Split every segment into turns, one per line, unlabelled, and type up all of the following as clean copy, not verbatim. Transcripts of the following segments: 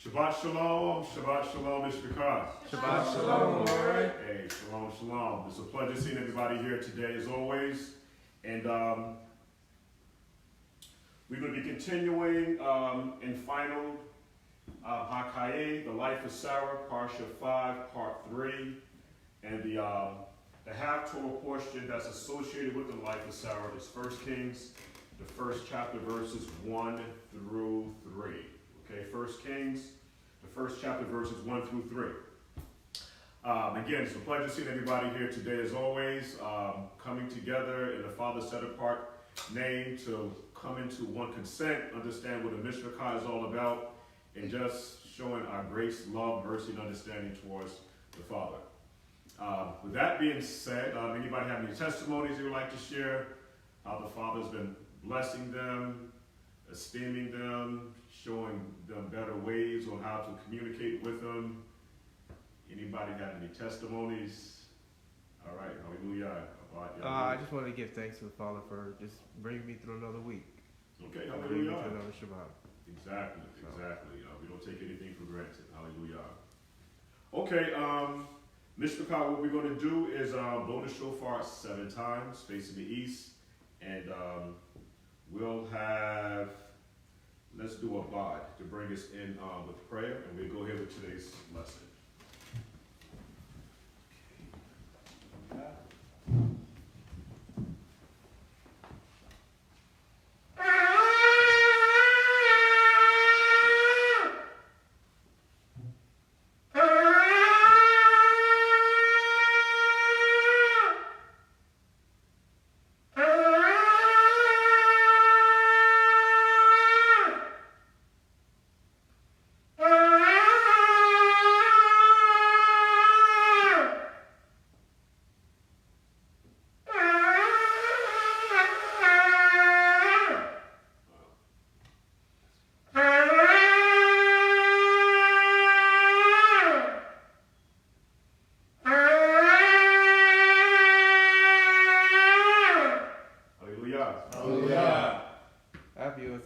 Shabbat shalom, Mr. Khan.
Shabbat shalom, Lord.
Hey, shalom, shalom. It's a pleasure seeing everybody here today as always. And we're going to be continuing in final Hakaye, the life of Sarah, Parsha 5, part 3. And the half-Torah portion that's associated with the life of Sarah is 1 Kings, the first chapter, verses 1 through 3. Okay, 1 Kings, the first chapter, verses 1 through 3. Again, it's a pleasure seeing everybody here today as always, coming together in the Father set-apart name to come into one consent, understand what the Yashra'al is all about, and just showing our grace, love, mercy, and understanding towards the Father. With that being said, anybody have any testimonies you would like to share? How the Father's been blessing them, esteeming them, showing them better ways on how to communicate with them. Anybody have any testimonies? All right, hallelujah.
I just want to give thanks to the Father for just bringing me through another week.
Okay,
Bringing me
hallelujah.
to another Shabbat.
Exactly. We don't take anything for granted. Hallelujah. Okay, Mr. Kyle, what we're going to do is blow the shofar 7 times, facing the east, and we'll have, let's do a bod to bring us in with prayer, and we'll go ahead with today's lesson.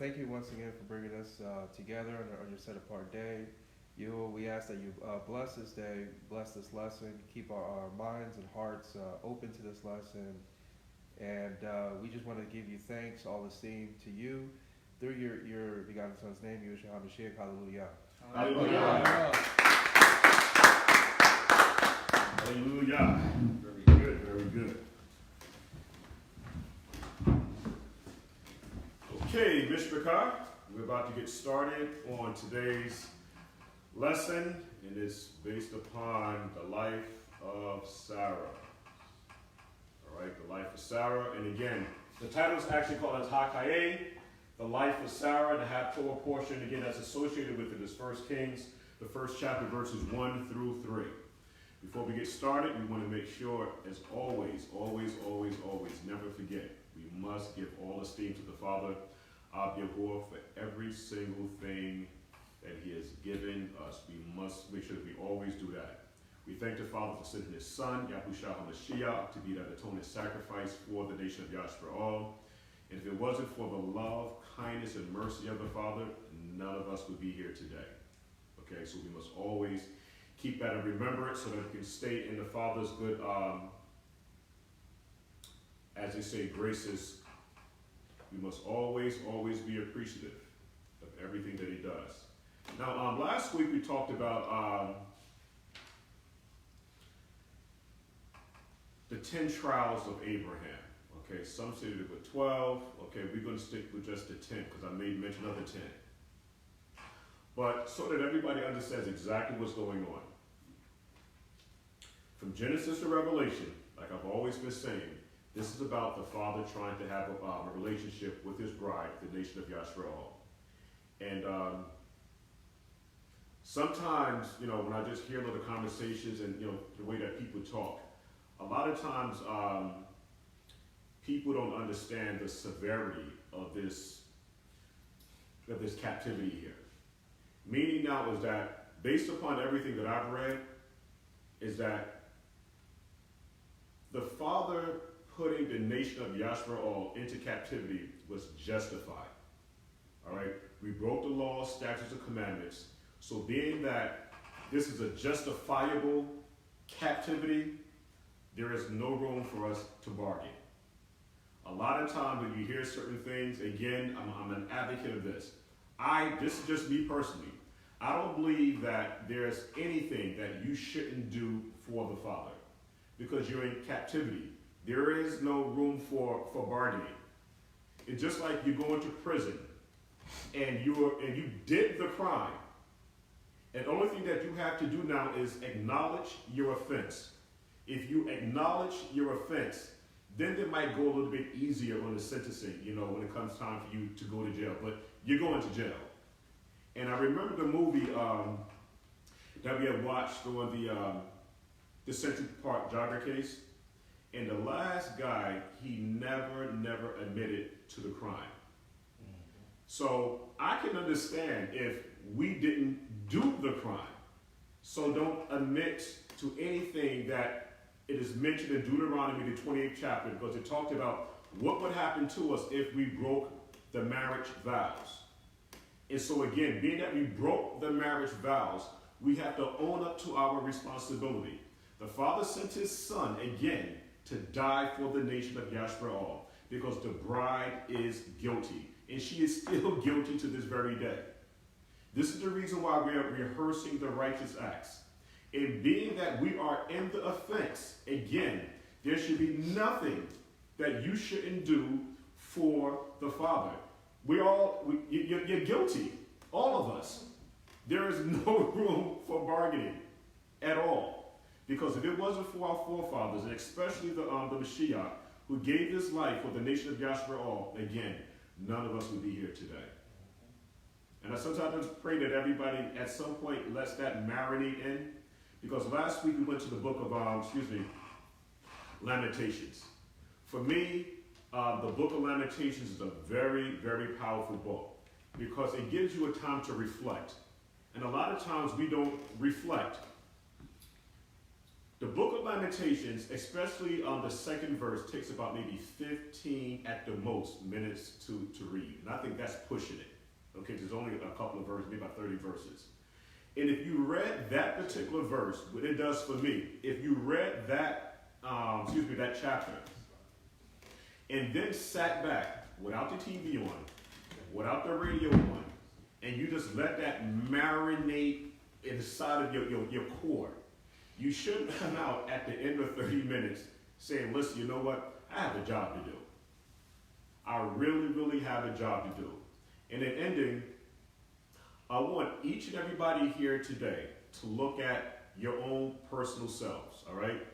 Thank you once again for bringing us together on your set-apart day. We ask that you bless this day, bless this lesson, keep our minds and hearts open to this lesson. And we just want to give you thanks, all esteem to you, through your begotten Son's name, Yashra'al Mashiach. Hallelujah.
Hallelujah. Hallelujah. Very good, very good. Okay, Mr. Carr, we're about to get started on today's lesson, and it's based upon the life of Sarah. All right, the life of Sarah, and again, the title is actually called as Hakaye, the life of Sarah. The half-Torah portion, again, that's associated with it is 1 Kings, the first chapter, verses 1 through 3. Before we get started, we want to make sure, as always, never forget, we must give all esteem to the Father, Yahuwah, for every single thing that He has given us. We must make sure that we always do that. We thank the Father for sending His Son, Yashra'al, to be that atonement sacrifice for the nation of Yashra'al. And if it wasn't for the love, kindness, and mercy of the Father, none of us would be here today. Okay, so we must always keep that in remembrance so that we can stay in the Father's good, as they say, graces. We must always be appreciative of everything that He does. Now, last week we talked about the 10 trials of Abraham. Okay, some say there were 12. Okay, we're going to stick with just the 10 because I made mention of the 10. But so that everybody understands exactly what's going on. From Genesis to Revelation, like I've always been saying, this is about the Father trying to have a relationship with His bride, the nation of Yashra'al. And sometimes, when I just hear little conversations and, the way that people talk, a lot of times people don't understand the severity of this captivity here. Meaning now is that, based upon everything that I've read, is that the Father putting the nation of Yashra'al into captivity was justified. All right? We broke the law, statutes, and commandments, So being that this is a justifiable captivity, there is no room for us to bargain. A lot of times when you hear certain things, again, I'm an advocate of this. This is just me personally. I don't believe that there's anything that you shouldn't do for the Father because you're in captivity. There is no room for bargaining. It's just like you go into prison and you did the crime. And the only thing that you have to do now is acknowledge your offense. If you acknowledge your offense, then it might go a little bit easier on the sentencing, when it comes time for you to go to jail. But you're going to jail. And I remember the movie that we had watched on the Central Park jogger case. And the last guy, he never admitted to the crime. So I can understand if we didn't do the crime. So don't admit to anything that it is mentioned in Deuteronomy, the 28th chapter, because it talked about what would happen to us if we broke the marriage vows. And so again, being that we broke the marriage vows, we have to own up to our responsibility. The Father sent his Son again to die for the nation of Yashra'al because the bride is guilty. And she is still guilty to this very day. This is the reason why we are rehearsing the righteous acts. And being that we are in the offense, again, there should be nothing that you shouldn't do for the Father. You're guilty, all of us. There is no room for bargaining at all. Because if it wasn't for our forefathers, and especially the Mashiach, who gave his life for the nation of Yashra'al, again, none of us would be here today. And I sometimes pray that everybody at some point lets that marinate in. Because last week we went to the book of, Lamentations. For me, the book of Lamentations is a very, very powerful book. Because it gives you a time to reflect. And a lot of times we don't reflect. The book of Lamentations, especially the second verse, takes about maybe 15 at the most minutes to read. And I think that's pushing it. Okay, there's only a couple of verses, maybe about 30 verses. And if you read that particular verse, what it does for me, if you read that chapter, and then sat back without the TV on, without the radio on, and you just let that marinate inside of your core, you shouldn't come out at the end of 30 minutes saying, listen, you know what? I have a job to do. I really, really have a job to do. And in ending, I want each and everybody here today to look at your own personal selves, all right?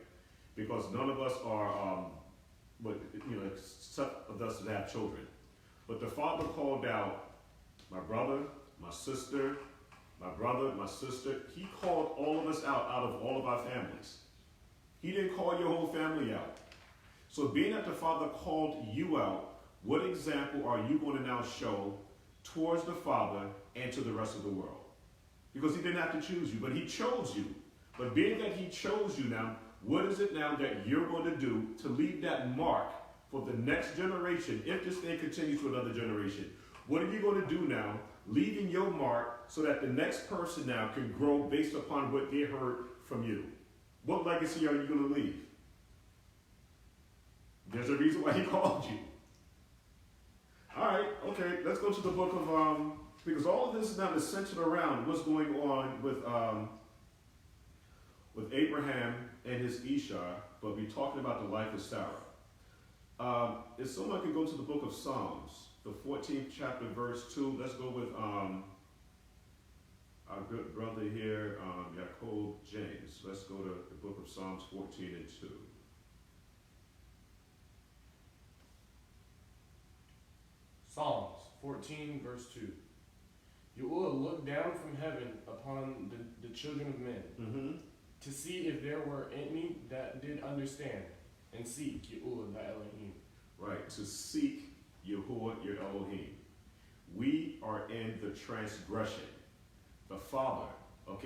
Because none of us are, some of us that have children. But the Father called out my brother, my sister, he called all of us out of all of our families. He didn't call your whole family out. So being that the Father called you out, what example are you going to now show towards the Father and to the rest of the world? Because he didn't have to choose you, but he chose you. But being that he chose you now, what is it now that you're going to do to leave that mark for the next generation, if this thing continues to another generation? What are you going to do now, leaving your mark so that the next person now can grow based upon what they heard from you? What legacy are you going to leave? There's a reason why he called you. All right, okay, let's go to the book of, because all of this now is centered around what's going on with Abraham and his Isha, but we're talking about the life of Sarah. If someone can go to the book of Psalms, the 14th chapter, verse 2, let's go with our good brother here, Jacob James. Let's go to the book of Psalms 14 and 2.
Psalms 14, verse 2. You will look down from heaven upon the children of men, to see if there were any that did understand, and seek Yahuwah thy Elohim.
Right, to seek Yahuwah your Elohim. We are in the transgression. The Father,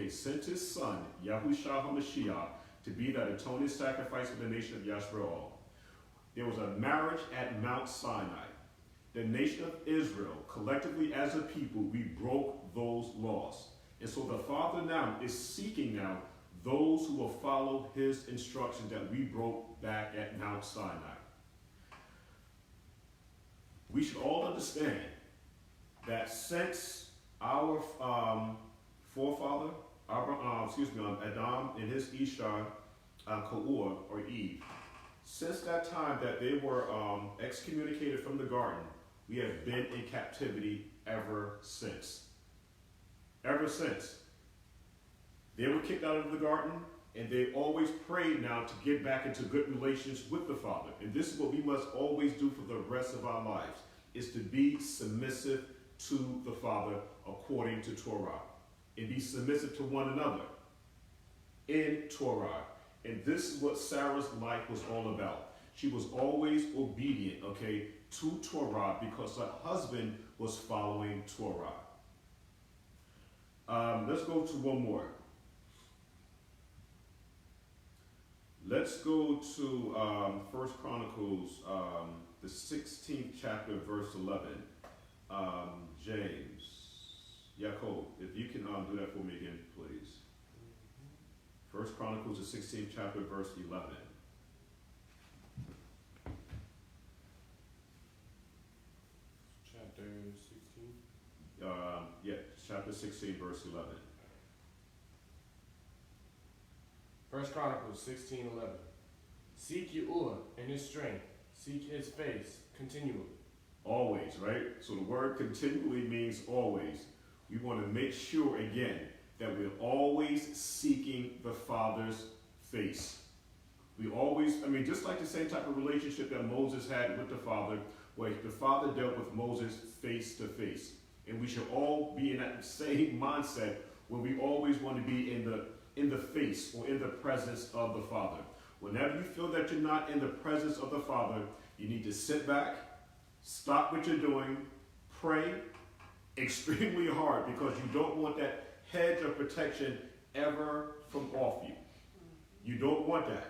sent his Son, Yahushua HaMashiach, to be that atoning sacrifice for the nation of Yashra'al. There was a marriage at Mount Sinai. The nation of Israel, collectively as a people, we broke those laws. And so the Father now is seeking now those who will follow his instructions that we broke back at Mount Sinai. We should all understand that since our forefather, Adam and his Isha, Kaur, or Eve, since that time that they were excommunicated from the garden, we have been in captivity ever since. Ever since. They were kicked out of the garden, and they always prayed now to get back into good relations with the Father. And this is what we must always do for the rest of our lives, is to be submissive to the Father according to Torah. And be submissive to one another in Torah. And this is what Sarah's life was all about. She was always obedient, okay, to Torah because her husband was following Torah. Let's go to one more. Let's go to 1 Chronicles, the 16th chapter, verse 11. James, Jacob, if you can do that for me again, please. 1 Chronicles, the 16th chapter, verse 11.
Chapter 16?
Chapter 16, verse 11.
1 Chronicles 16:11. Seek Yahuwah in his strength. Seek his face continually.
Always, right? So the word continually means always. We want to make sure, again, that we're always seeking the Father's face. We always, just like the same type of relationship that Moses had with the Father, where the Father dealt with Moses face to face. And we should all be in that same mindset where we always want to be in the face or in the presence of the Father. Whenever you feel that you're not in the presence of the Father, you need to sit back, stop what you're doing, pray extremely hard, because you don't want that hedge of protection ever from off you. You don't want that.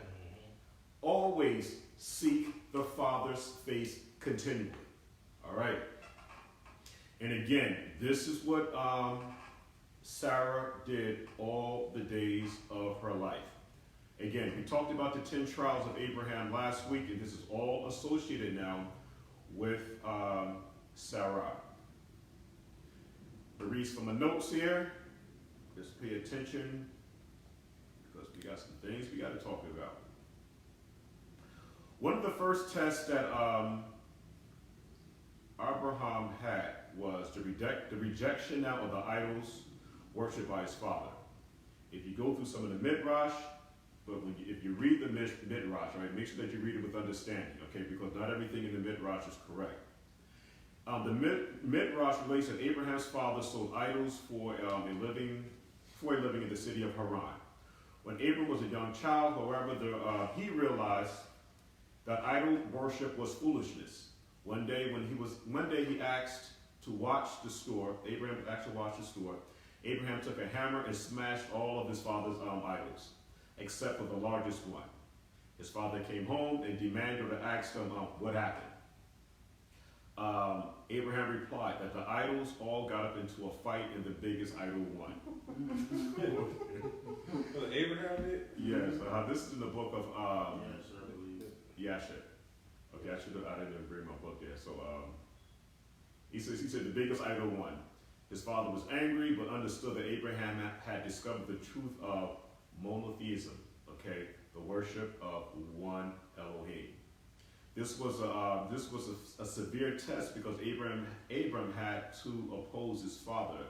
Always seek the Father's face continually. All right. And again, this is what Sarah did all the days of her life. Again, we talked about the 10 trials of Abraham last week, and this is all associated now with Sarah. I read from the notes here. Just pay attention, because we got some things we got to talk about. One of the first tests that Abraham had was the rejection now of the idols worshipped by his father. If you go through some of the Midrash, but if you read the Midrash, right, make sure that you read it with understanding, okay, because not everything in the Midrash is correct. The Midrash relates that Abraham's father sold idols for a living in the city of Haran. When Abram was a young child, however, he realized that idol worship was foolishness. One day he asked to watch the store. Abraham asked to watch the store. Abraham took a hammer and smashed all of his father's idols, except for the largest one. His father came home and demanded or asked him what happened. Abraham replied that the idols all got up into a fight and the biggest idol won.
Abraham did?
Yes, this is in the book of Yashra'al. Okay, I didn't even bring my book there. So he said the biggest idol won. His father was angry, but understood that Abraham had discovered the truth of monotheism. Okay, the worship of one Elohim. This was a severe test because Abram had to oppose his father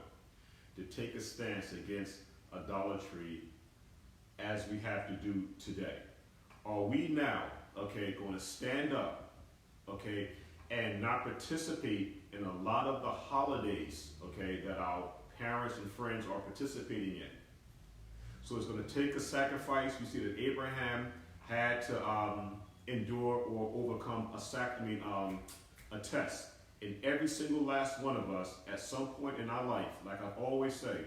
to take a stance against idolatry, as we have to do today. Are we now, okay, going to stand up, okay, and not participate in a lot of the holidays, okay, that our parents and friends are participating in? So it's going to take a sacrifice. We see that Abraham had to endure or overcome a test. And every single last one of us, at some point in our life, like I always say,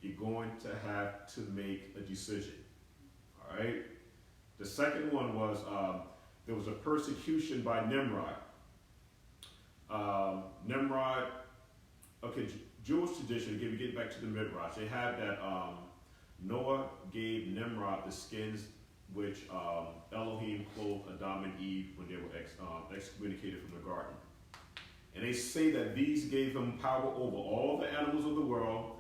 you're going to have to make a decision. All right? The second one was there was a persecution by Nimrod. Jewish tradition, again, we get back to the Midrash, they have that Noah gave Nimrod the skins which Elohim clothed Adam and Eve when they were excommunicated from the garden. And they say that these gave him power over all the animals of the world,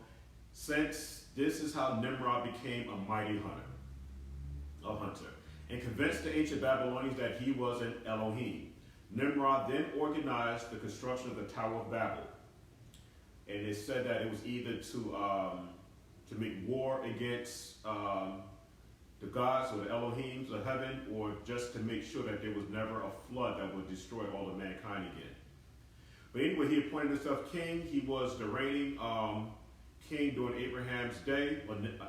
since this is how Nimrod became a mighty hunter, and convinced the ancient Babylonians that he was an Elohim. Nimrod then organized the construction of the Tower of Babel. And it said that it was either to make war against the gods or the Elohims of heaven, or just to make sure that there was never a flood that would destroy all of mankind again. But anyway, he appointed himself king. He was the reigning king during Abraham's day,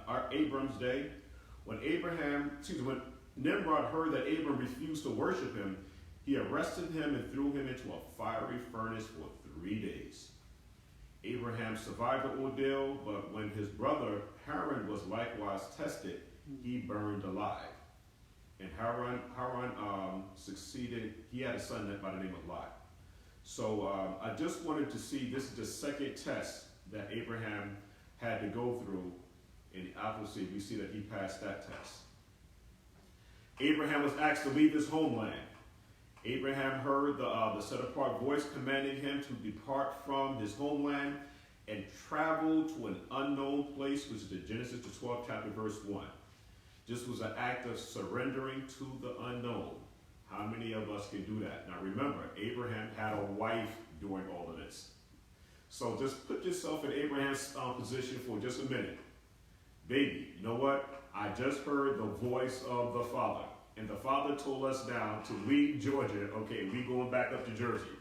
or Abram's day. When Nimrod heard that Abram refused to worship him, he arrested him and threw him into a fiery furnace for 3 days. Abraham survived the ordeal, but when his brother Haran was likewise tested, he burned alive. And Haran succeeded. He had a son by the name of Lot. So I just wanted to see, this is the second test that Abraham had to go through, and obviously we see that he passed that test. Abraham was asked to leave his homeland. Abraham heard the set-apart voice commanding him to depart from his homeland and travel to an unknown place, which is in Genesis, the 12th chapter, verse 1. This was an act of surrendering to the unknown. How many of us can do that? Now remember, Abraham had a wife during all of this. So just put yourself in Abraham's position for just a minute. Baby, you know what? I just heard the voice of the Father. And the Father told us now to leave Georgia. Okay, we going back up to Jersey.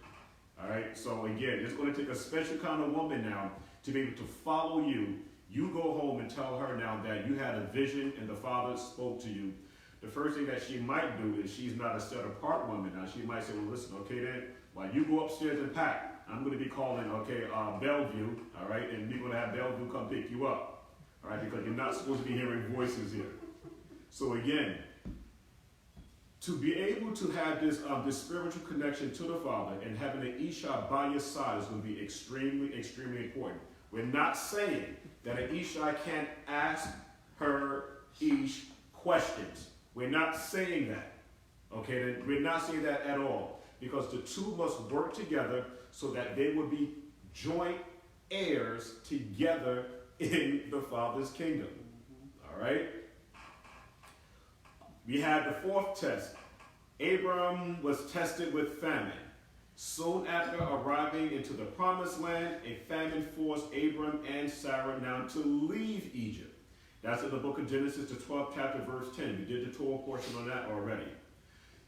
All right, so again, it's going to take a special kind of woman now to be able to follow you. You go home and tell her now that you had a vision and the Father spoke to you. The first thing that she might do is, she's not a set-apart woman. Now, she might say, well, listen, okay then, while you go upstairs and pack, I'm going to be calling, Bellevue, all right, and we're going to have Bellevue come pick you up, all right, because you're not supposed to be hearing voices here. So again, to be able to have this spiritual connection to the Father and having an Isha by your side is going to be extremely, extremely important. We're not saying that an Isha can't ask her Ish questions. We're not saying that. Okay, we're not saying that at all, because the two must work together so that they will be joint heirs together in the Father's kingdom. All right? We had the fourth test. Abram was tested with famine. Soon after arriving into the promised land, a famine forced Abram and Sarah now to leave Egypt. That's in the book of Genesis, the 12th chapter, verse 10. We did the Torah portion on that already.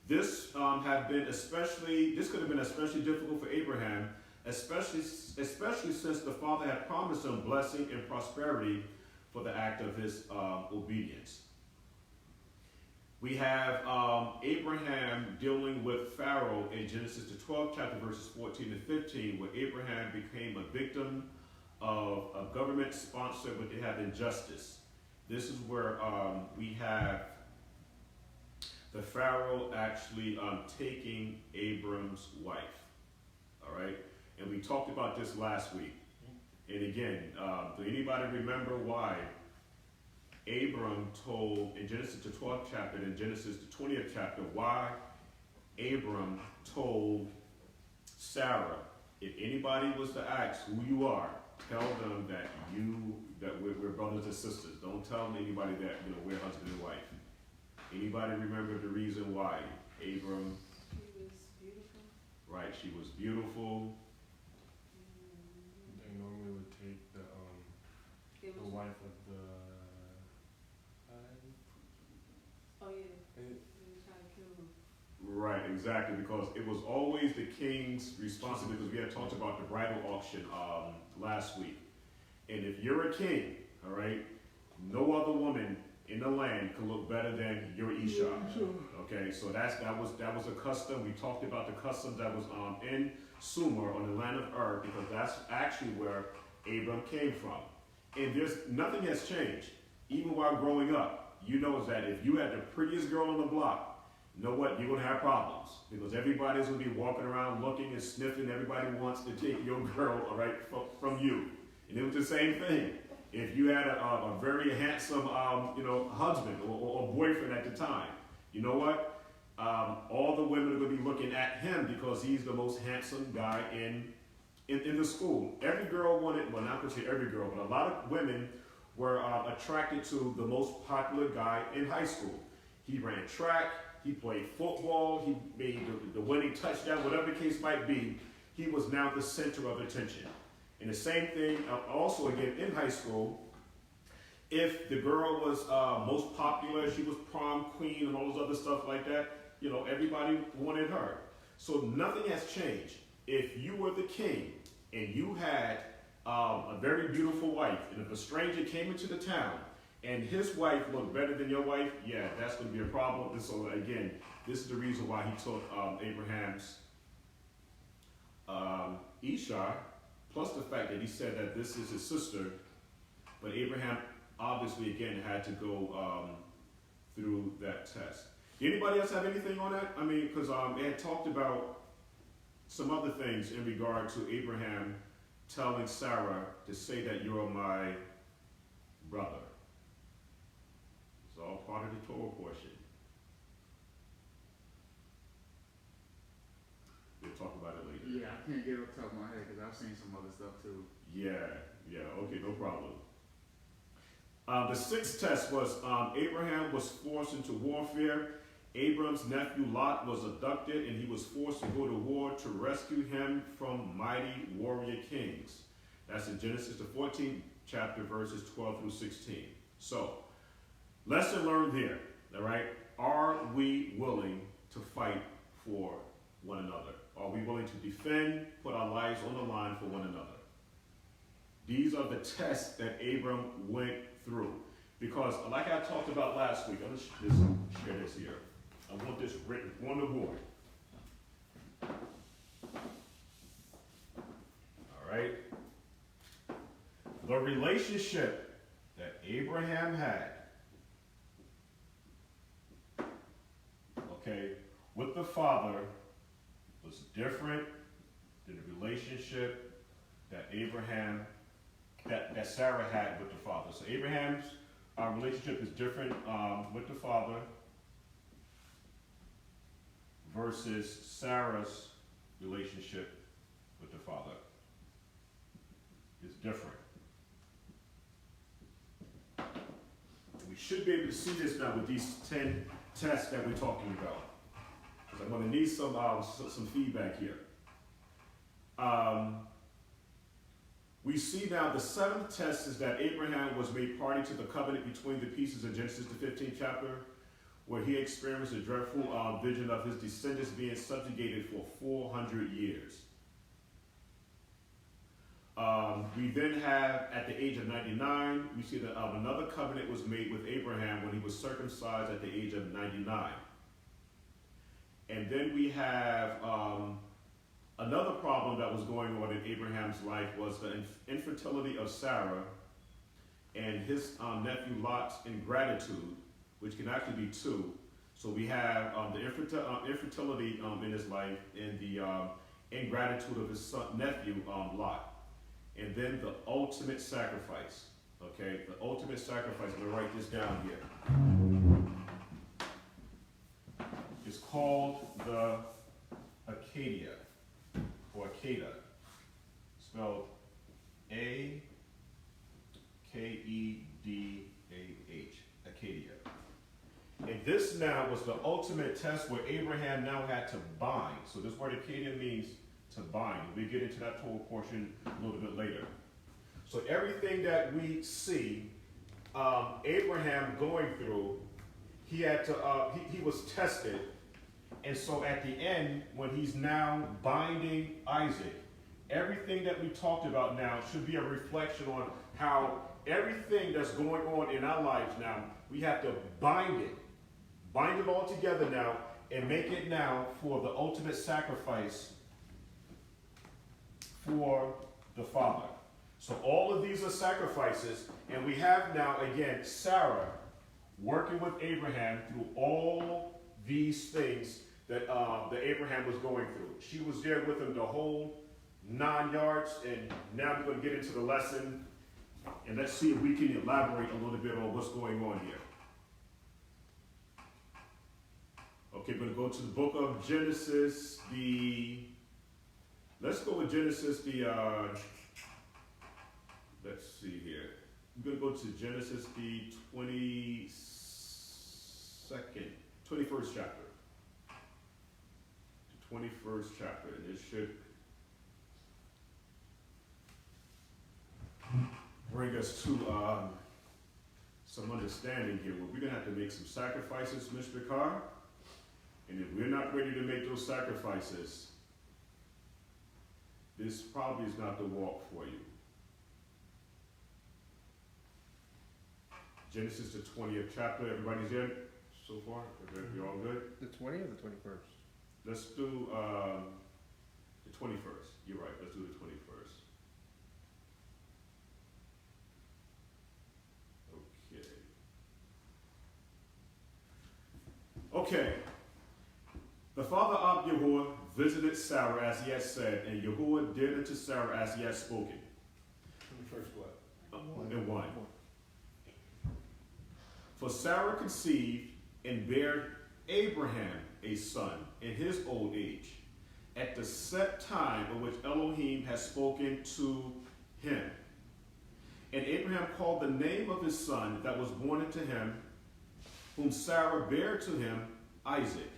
This could have been especially difficult for Abraham, especially since the Father had promised him blessing and prosperity for the act of his obedience. We have Abraham dealing with Pharaoh in Genesis, the 12th chapter, verses 14 and 15, where Abraham became a victim of a government sponsor, but they had injustice. This is where we have the Pharaoh actually taking Abram's wife. All right? And we talked about this last week. And again, do anybody remember why Abram told, in Genesis the 12th chapter, and in Genesis the 20th chapter, why Abram told Sarah, if anybody was to ask who you are, tell them that we're brothers and sisters. Don't tell anybody that we're husband and wife. Anybody remember the reason why Abram?
She was beautiful.
Right, she was beautiful.
They normally would take the wife of the.
Oh yeah. They were trying to kill him.
Right, exactly, because it was always the king's responsibility, because we had talked about the bridal auction last week. And if you're a king, all right, no other woman in the land can look better than your Isha. Okay, so that was a custom. We talked about the custom that was in Sumer, on the land of Ur, because that's actually where Abram came from. And nothing has changed. Even while growing up, you know that if you had the prettiest girl on the block, you know what? You're going to have problems, because everybody's going to be walking around looking and sniffing. Everybody wants to take your girl, all right, from you. And it was the same thing. If you had a very handsome, husband or boyfriend at the time, you know what? All the women are going to be looking at him because he's the most handsome guy in the school. Every girl wanted, well, not to say every girl, but a lot of women were attracted to the most popular guy in high school. He ran track, he played football, he made the winning touchdown, whatever the case might be. He was now the center of attention. And the same thing also again in high school, if the girl was most popular, she was prom queen and all those other stuff like that, everybody wanted her. So nothing has changed. If you were the king and you had a very beautiful wife, and if a stranger came into the town and his wife looked better than your wife, yeah, that's going to be a problem. And so again, this is the reason why he took Abraham's Esau, plus the fact that he said that this is his sister. But Abraham obviously again had to go through that test. Anybody else have anything on that? I mean, because they had talked about some other things in regard to Abraham telling Sarah to say that you're my brother. It's all part of the Torah portion. We'll talk about it later.
Yeah, I can't get it off the top of my head because I've seen some other stuff too.
Yeah, okay, no problem. The sixth test was Abraham was forced into warfare. Abram's nephew Lot was abducted and he was forced to go to war to rescue him from mighty warrior kings. That's in Genesis the 14th chapter, verses 12 through 16. So, lesson learned there, all right? Are we willing to fight for one another? Are we willing to defend, put our lives on the line for one another? These are the tests that Abram went through. Because, like I talked about last week, let's share this here. I want this written on the board. All right? The relationship that Abraham had, with the father was different than the relationship that that Sarah had with the father. So Abraham's relationship is different with the father versus Sarah's relationship with the father. It's different. We should be able to see this now with these 10 tests that we're talking about. I'm going to need some feedback here. We see now the seventh test is that Abraham was made party to the covenant between the pieces in Genesis the 15th chapter, where he experienced a dreadful vision of his descendants being subjugated for 400 years. We then have, at the age of 99, we see that another covenant was made with Abraham when he was circumcised at the age of 99. And then we have another problem that was going on in Abraham's life was the infertility of Sarah and his nephew Lot's ingratitude, which can actually be two. So we have the infertility in his life and the ingratitude of his nephew Lot. And then the ultimate sacrifice. Okay, the ultimate sacrifice. I'm going to write this down here. It's called the Acadia, or Akeda, spelled A-K-E-D-A-H, Acadia. And this now was the ultimate test where Abraham now had to bind. So this word Acadia means to bind. We get into that whole portion a little bit later. So everything that we see Abraham going through, he had to. He was tested, and so at the end, when he's now binding Isaac, everything that we talked about now should be a reflection on how everything that's going on in our lives now, we have to bind it all together now, and make it now for the ultimate sacrifice for the Father. So all of these are sacrifices, and we have now, again, Sarah working with Abraham through all these things that Abraham was going through. She was there with him the whole 9 yards, and now we're going to get into the lesson, and let's see if we can elaborate a little bit on what's going on here. Okay, we're going to go to the book of Genesis, let's go with Genesis, let's see here. We're going to go to Genesis, the 21st chapter. The 21st chapter, and it should bring us to some understanding here. Well, we're going to have to make some sacrifices, Mr. Carr. And if we're not ready to make those sacrifices, this probably is not the walk for you. Genesis, the 20th chapter. Everybody's in so far? We all good?
The 20th or the 21st?
Let's do the 21st. You're right. Let's do the 21st. Okay. The father of Yahuwah visited Sarah as he had said, and Yahuwah did unto Sarah as he had spoken.
First what?
And 1. For Sarah conceived and bare Abraham a son in his old age, at the set time of which Elohim had spoken to him. And Abraham called the name of his son that was born unto him, whom Sarah bare to him, Isaac.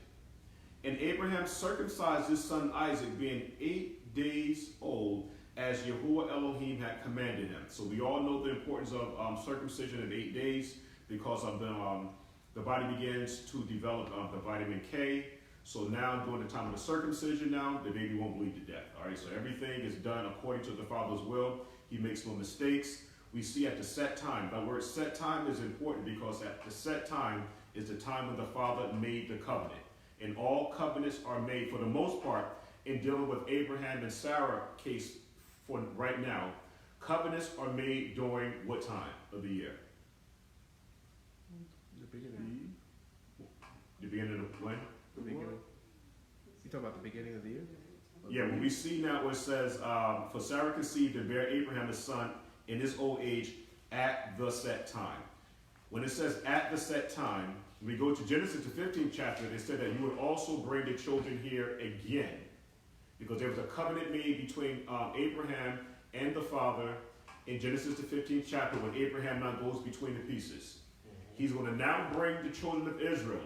And Abraham circumcised his son Isaac, being 8 days old, as Yahuwah Elohim had commanded him. So we all know the importance of circumcision at 8 days, because of the body begins to develop the vitamin K. So now during the time of the circumcision now, the baby won't bleed to death. All right, so everything is done according to the Father's will. He makes no mistakes. We see at the set time. The word set time is important because at the set time is the time when the Father made the covenant. And all covenants are made, for the most part, in dealing with Abraham and Sarah case for right now, covenants are made during what time of the year?
The beginning.
The beginning of when?
The beginning. You talking about the beginning of the year?
Yeah, when we see now where it says, for Sarah conceived and bare Abraham a son in his old age at the set time. When it says at the set time, when we go to Genesis, the 15th chapter, it said that you would also bring the children here again. Because there was a covenant made between Abraham and the father in Genesis, the 15th chapter, when Abraham now goes between the pieces. He's going to now bring the children of Israel,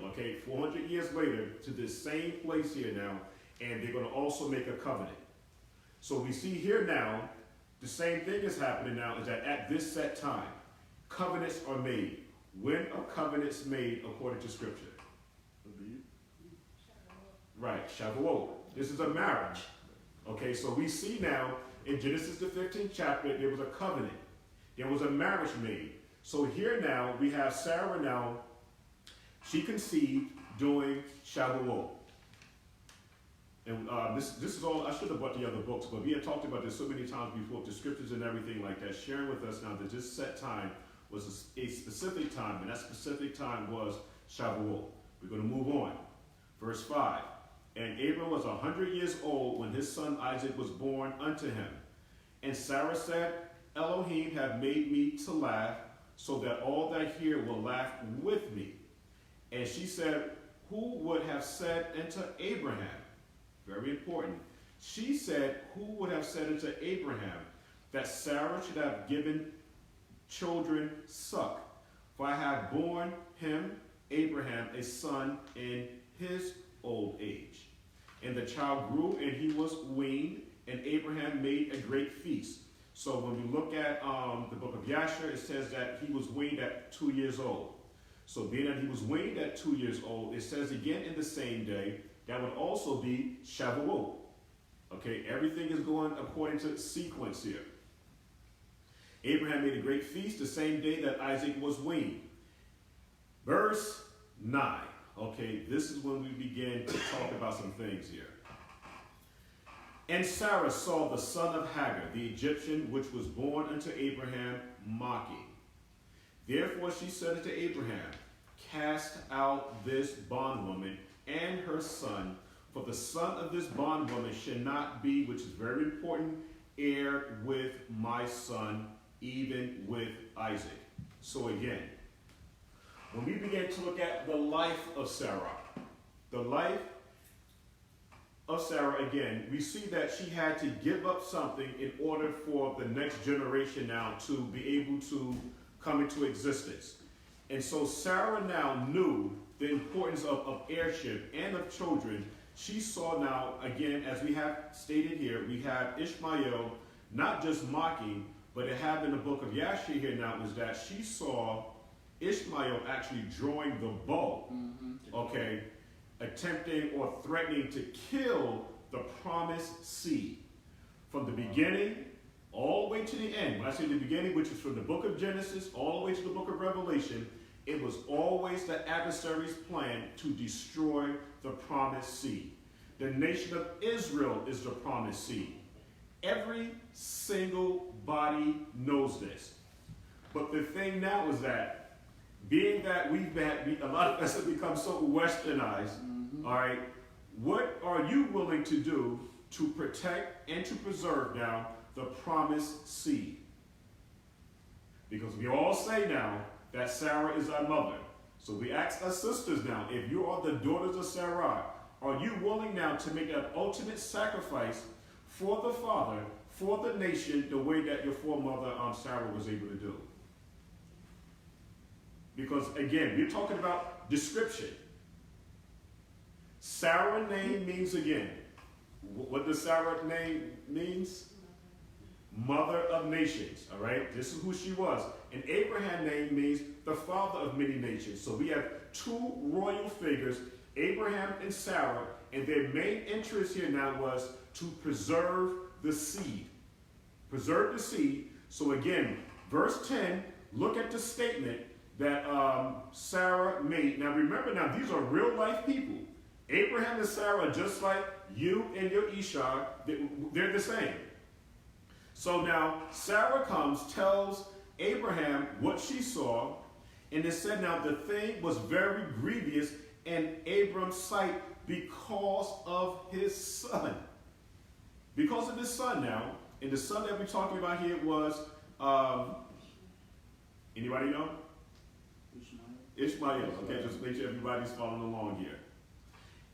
400 years later, to this same place here now, and they're going to also make a covenant. So we see here now, the same thing is happening now, is that at this set time, covenants are made. When are covenants made according to Scripture? Right, Shavuot. This is a marriage. Okay, so we see now in Genesis the 15th chapter, there was a covenant. There was a marriage made. So here now, we have Sarah now, she conceived during Shavuot. And this is all, I should have brought the other books, but we had talked about this so many times before, the scriptures and everything like that, sharing with us now that this set time was a specific time, and that specific time was Shavuot. We're going to move on. Verse 5. And Abram was 100 years old when his son Isaac was born unto him. And Sarah said, Elohim have made me to laugh, so that all that hear will laugh with me. And she said, who would have said unto Abraham? Very important. She said, who would have said unto Abraham that Sarah should have given children suck? For I have borne him, Abraham, a son in his old age. And the child grew, and he was weaned, and Abraham made a great feast. So when we look at the book of Yashra'al, it says that he was weaned at 2 years old. So being that he was weaned at 2 years old, it says again in the same day, that would also be Shavuot. Okay, everything is going according to sequence here. Abraham made a great feast the same day that Isaac was weaned. Verse 9. Okay, this is when we begin to talk about some things here. And Sarah saw the son of Hagar, the Egyptian, which was born unto Abraham, mocking. Therefore she said unto Abraham, cast out this bondwoman and her son, For the son of this bondwoman should not be, which is very important, heir with my son, even with Isaac. So again, when we begin to look at the life of Sarah, again, we see that she had to give up something in order for the next generation now to be able to come into existence. And so Sarah now knew the importance of heirship and of children. She saw now, again, as we have stated here, we have Ishmael not just mocking, but it have in the book of Yashra'al here now is that she saw Ishmael actually drawing the bow, okay, attempting or threatening to kill the promised seed. From the beginning all the way to the end, when I say the beginning, which is from the book of Genesis all the way to the book of Revelation, it was always the adversary's plan to destroy the promised seed. The nation of Israel is the promised seed. Every single body knows this. But the thing now is that, being that a lot of us have become so westernized, all right, what are you willing to do to protect and to preserve now the promised seed? Because we all say now that Sarah is our mother. So we ask our sisters now, if you are the daughters of Sarah, are you willing now to make an ultimate sacrifice for the father, for the nation, the way that your foremother Sarah was able to do? Because again, we're talking about description. Sarah name means, again, what does Sarah name means? Mother of nations, all right? This is who she was. And Abraham name means the father of many nations. So we have two royal figures, Abraham and Sarah, and their main interest here now was to preserve the seed. Preserve the seed. So again, verse 10, look at the statement that Sarah made. Now remember now, these are real life people. Abraham and Sarah, just like you and your Isha, they're the same. So now Sarah comes, tells Abraham what she saw, and it said now the thing was very grievous in Abram's sight because of his son. Because of his son now, and the son that we're talking about here was, anybody know? Ishmael. Okay, just make sure everybody's following along here.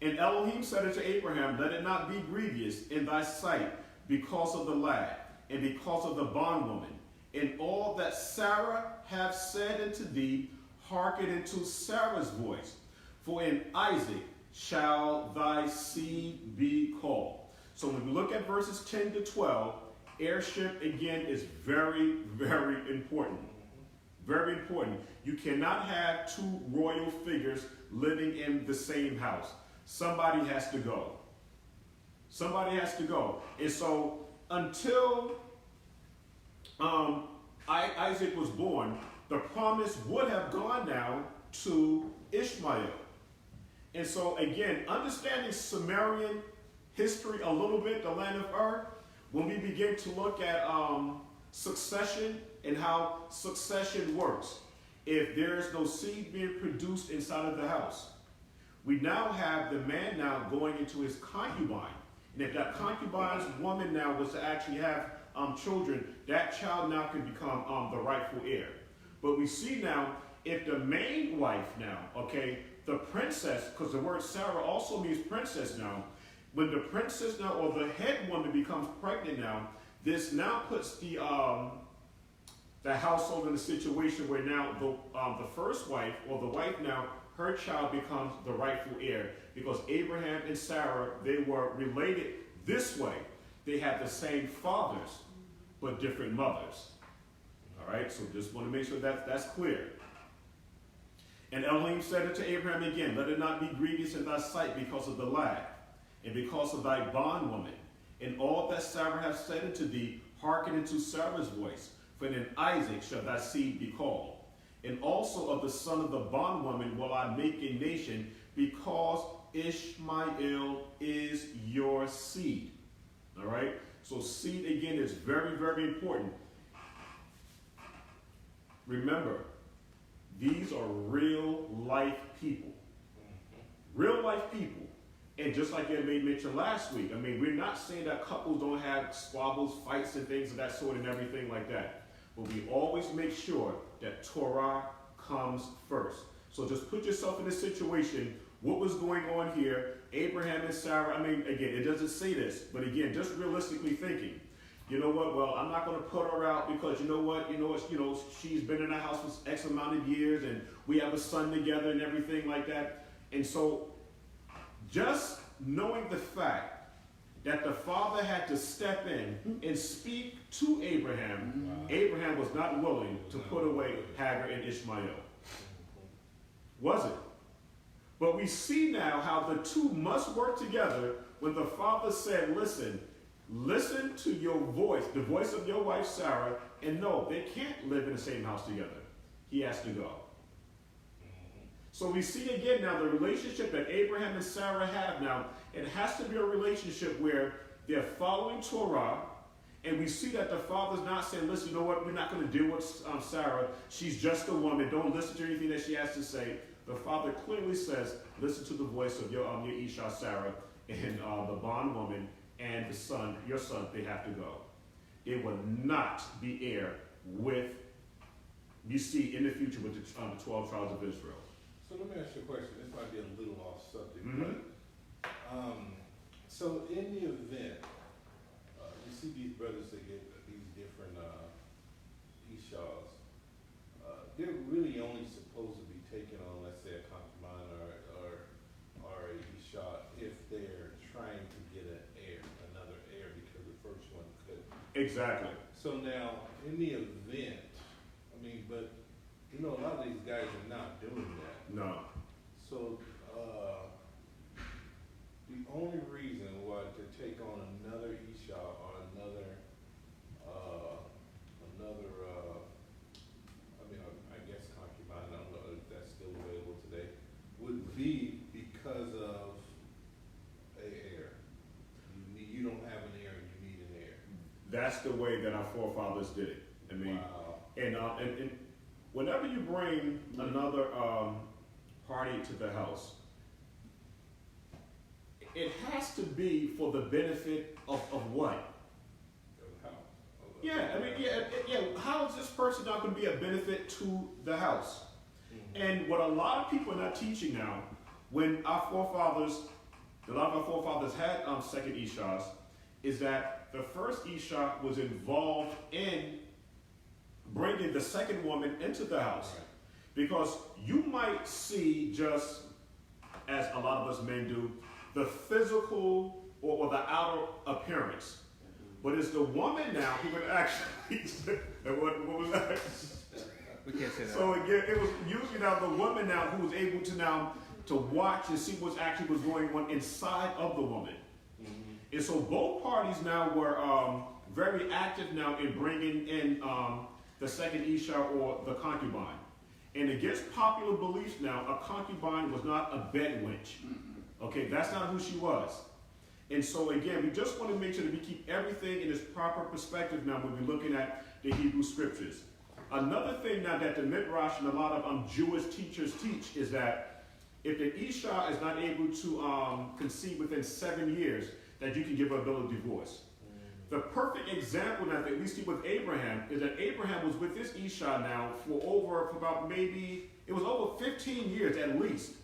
And Elohim said unto Abraham, let it not be grievous in thy sight because of the lad, and because of the bondwoman, and all that Sarah hath said unto thee, hearken unto Sarah's voice. For in Isaac shall thy seed be called. So when we look at verses 10 to 12, heirship again is very, very important. Very important. You cannot have two royal figures living in the same house. Somebody has to go. Somebody has to go. And so until Isaac was born, the promise would have gone down to Ishmael. And so again, understanding Sumerian history a little bit, the land of Ur, when we begin to look at succession and how succession works, if there is no seed being produced inside of the house, we now have the man now going into his concubine. And if that concubine's woman now was to actually have children, that child now can become the rightful heir. But we see now, if the main wife now, okay, the princess, because the word Sarah also means princess now, when the princess now, or the head woman becomes pregnant now, this now puts the household in a situation where now the first wife, or the wife now, her child becomes the rightful heir, because Abraham and Sarah, they were related this way. They had the same fathers, but different mothers. All right, so just want to make sure that's clear. And Elohim said unto Abraham again, let it not be grievous in thy sight because of the lad, and because of thy bondwoman, and all that Sarah hath said unto thee, hearken unto Sarah's voice, for in Isaac shall thy seed be called. And also of the son of the bondwoman will I make a nation, because Ishmael is your seed. All right? So seed, again, is very, very important. Remember, these are real life people. Real life people. And just like I made mention last week, I mean, we're not saying that couples don't have squabbles, fights, and things of that sort and everything like that. But we always make sure that Torah comes first. So just put yourself in this situation. What was going on here? Abraham and Sarah, I mean, again, it doesn't say this, but again, just realistically thinking, you know what, well, I'm not going to put her out because you know what, she's been in the house for X amount of years and we have a son together and everything like that. And so just knowing the fact that the father had to step in and speak to Abraham, Abraham was not willing to put away Hagar and Ishmael. Was it? But we see now how the two must work together when the father said, listen to your voice, the voice of your wife Sarah, and no, they can't live in the same house together. He has to go. So we see again now the relationship that Abraham and Sarah have now. It has to be a relationship where they're following Torah, and we see that the father's not saying, listen, you know what, we're not going to deal with Sarah. She's just a woman. Don't listen to anything that she has to say. The father clearly says, listen to the voice of your Isha, Sarah, and the bondwoman and the son, your son, they have to go. It will not be heir with, you see, in the future with the 12 tribes of Israel.
So let me ask you a question. This might be a little off subject,
Mm-hmm.
but so in the event, you see these brothers that get these different Ishas, they're really only supposed to be taken on, let's say, a concubine or a Isha if they're trying to get another heir because the first one couldn't.
Exactly.
So now, in the event, I mean, but a lot of these guys are not doing that.
No.
So the only reason why to take on another Isha or another I guess concubine, I don't know if that's still available today, would be because of a heir. You don't have an heir, you need an heir.
That's the way that our forefathers did it. I mean,
wow.
and whenever you bring another party to the house, it has to be for the benefit of what? Yeah, I mean, how is this person not going to be a benefit to the house?
Mm-hmm.
And what a lot of people are not teaching now, when a lot of our forefathers had second Ishas, is that the first Isha was involved in bringing the second woman into the house.
Right.
Because you might see, just as a lot of us men do, the physical or the outer appearance. But it's the woman now who would actually, what was that?
We can't say that.
So again, it was usually now the woman now who was able to watch and see what actually was going on inside of the woman.
Mm-hmm.
And so both parties now were very active now in bringing in the second Isha or the concubine. And against popular belief now, a concubine was not a bed wench. Okay, that's not who she was. And so again, we just want to make sure that we keep everything in its proper perspective now when we're looking at the Hebrew scriptures. Another thing now that the Midrash and a lot of Jewish teachers teach is that if the Isha is not able to conceive within 7 years, that you can give her a bill of divorce. The perfect example now that we see with Abraham is that Abraham was with this Isha now for about maybe, it was over 15 years at least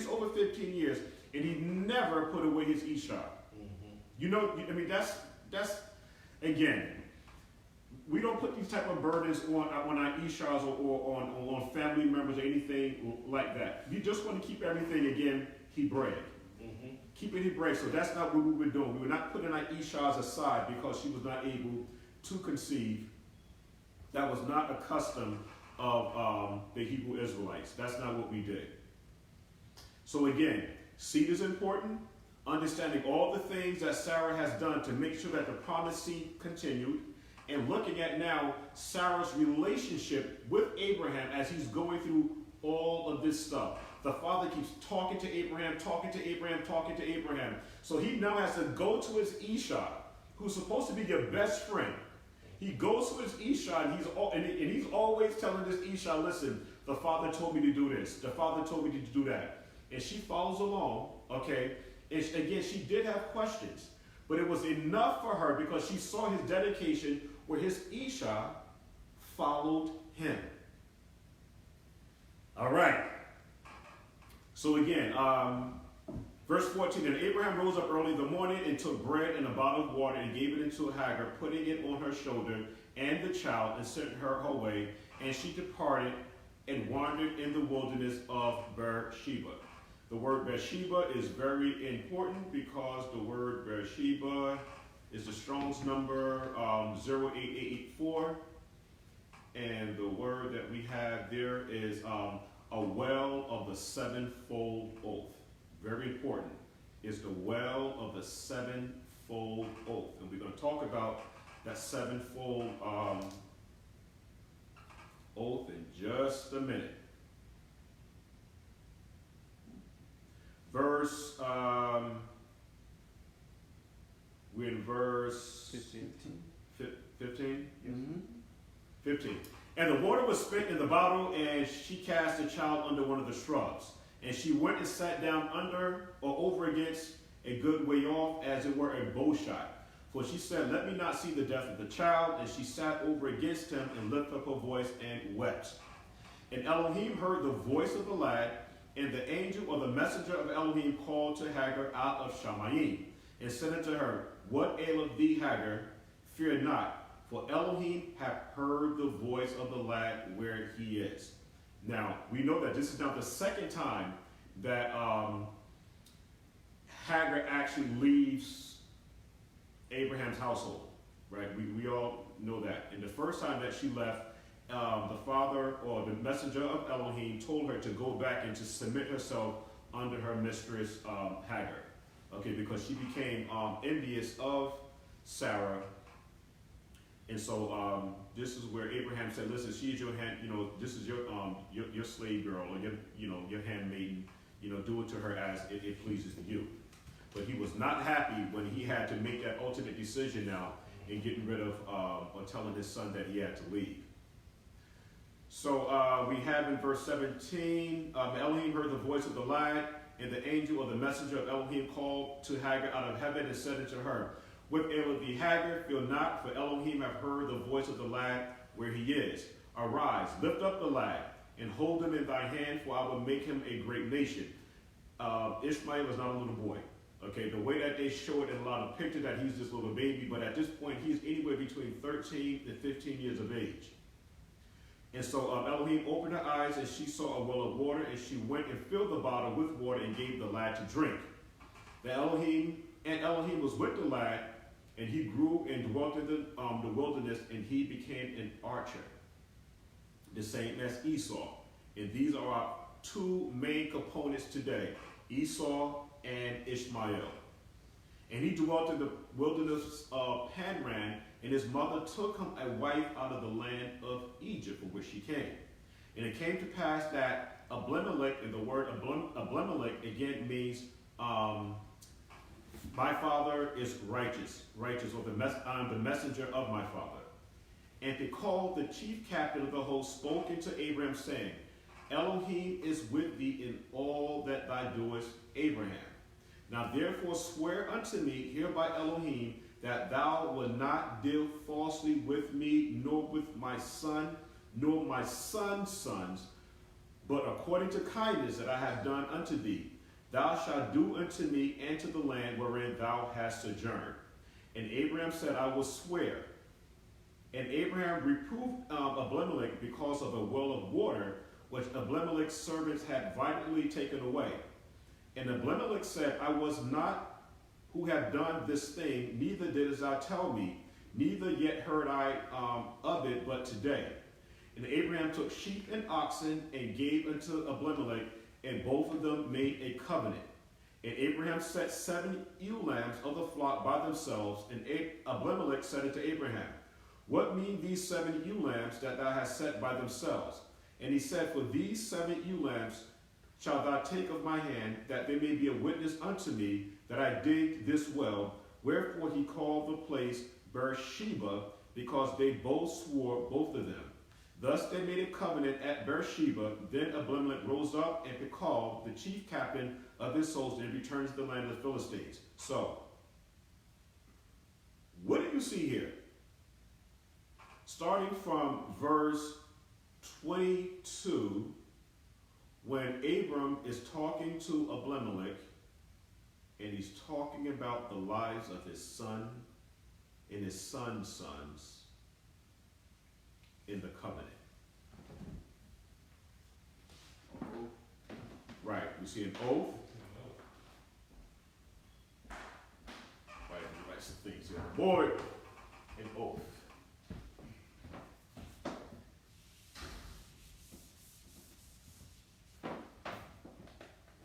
over 15 years, and he never put away his Isha. I mean, that's again, we don't put these type of burdens on our Ishas or on family members or anything like that. We just want to keep everything, again, Hebraic.
Mm-hmm.
Keep it Hebraic. So that's not what we were doing. We were not putting our Ishas aside because she was not able to conceive. That was not a custom of the Hebrew Israelites. That's not what we did. So again, seed is important. Understanding all the things that Sarah has done to make sure that the promised seed continued, and looking at now Sarah's relationship with Abraham as he's going through all of this stuff. The father keeps talking to Abraham. So he now has to go to his Isha, who's supposed to be your best friend. He goes to his Isha, and he's always telling this Isha, listen, the father told me to do this. The father told me to do that. And she follows along, okay? And again, she did have questions, but it was enough for her because she saw his dedication where his Isha followed him. All right. So again, verse 14, and Abraham rose up early in the morning and took bread and a bottle of water and gave it into Hagar, putting it on her shoulder and the child, and sent her way. And she departed and wandered in the wilderness of Beersheba. The word Beersheba is very important because the word Beersheba is the Strong's number 08884. And the word that we have there is a well of the sevenfold oath. Very important. Is the well of the sevenfold oath. And we're going to talk about that sevenfold oath in just a minute. We're in verse
15.
15?
Yes.
15. And the water was spent in the bottle, and she cast the child under one of the shrubs. And she went and sat down under or over against a good way off, as it were a bow shot. For she said, let me not see the death of the child. And she sat over against him and lifted up her voice and wept. And Elohim heard the voice of the lad, and the angel or the messenger of Elohim called to Hagar out of Shamayim, and said unto her, what aileth thee, Hagar? Fear not, for Elohim hath heard the voice of the lad where he is. Now, we know that this is now the second time that Hagar actually leaves Abraham's household, right? We all know that. And the first time that she left, the father or the messenger of Elohim told her to go back and to submit herself under her mistress Hagar, okay, because she became envious of Sarah. And so this is where Abraham said, listen, she is your hand, this is your slave girl, or your handmaiden, do it to her as it pleases you. But he was not happy when he had to make that ultimate decision now in getting rid of or telling his son that he had to leave. So we have in verse 17, Elohim heard the voice of the lad, and the angel or the messenger of Elohim called to Hagar out of heaven and said unto her, what aileth thee, Hagar? Fear not, for Elohim hath heard the voice of the lad where he is. Arise, lift up the lad, and hold him in thy hand, for I will make him a great nation. Ishmael is not a little boy. Okay, the way that they show it in a lot of pictures that he's this little baby, but at this point he's anywhere between 13 and 15 years of age. And so Elohim opened her eyes, and she saw a well of water, and she went and filled the bottle with water and gave the lad to drink. Elohim was with the lad, and he grew and dwelt in the wilderness, and he became an archer, the same as Esau. And these are our two main components today, Esau and Ishmael. And he dwelt in the wilderness of Paran, and his mother took him a wife out of the land of Egypt, from which she came. And it came to pass that Abimelech, and the word Abimelech again means my father is righteous, or I'm the messenger of my father. And Pichol, the chief captain of the host, spoke unto Abraham, saying, Elohim is with thee in all that thou doest, Abraham. Now therefore swear unto me here by Elohim, that thou wilt not deal falsely with me, nor with my son, nor my son's sons, but according to kindness that I have done unto thee, thou shalt do unto me and to the land wherein thou hast sojourned. And Abraham said, I will swear. And Abraham reproved Abimelech because of a well of water, which Abimelech's servants had violently taken away. And Abimelech said, I was not who have done this thing, neither didst thou tell me, neither yet heard I of it but today. And Abraham took sheep and oxen and gave unto Abimelech, and both of them made a covenant. And Abraham set 7 ewe lambs of the flock by themselves, and Abimelech said unto Abraham, what mean these 7 ewe lambs that thou hast set by themselves? And he said, for these 7 ewe lambs shalt thou take of my hand, that they may be a witness unto me that I digged this well. Wherefore he called the place Beersheba, because they both swore, both of them. Thus they made a covenant at Beersheba. Then Abimelech rose up, and Pekah, the chief captain of his soldiers, and returned to the land of the Philistines. So, what do you see here? Starting from verse 22, when Abram is talking to Abimelech, and he's talking about the lives of his son and his son's sons in the covenant. Right, we see an oath. Write some things here. Boy, an oath.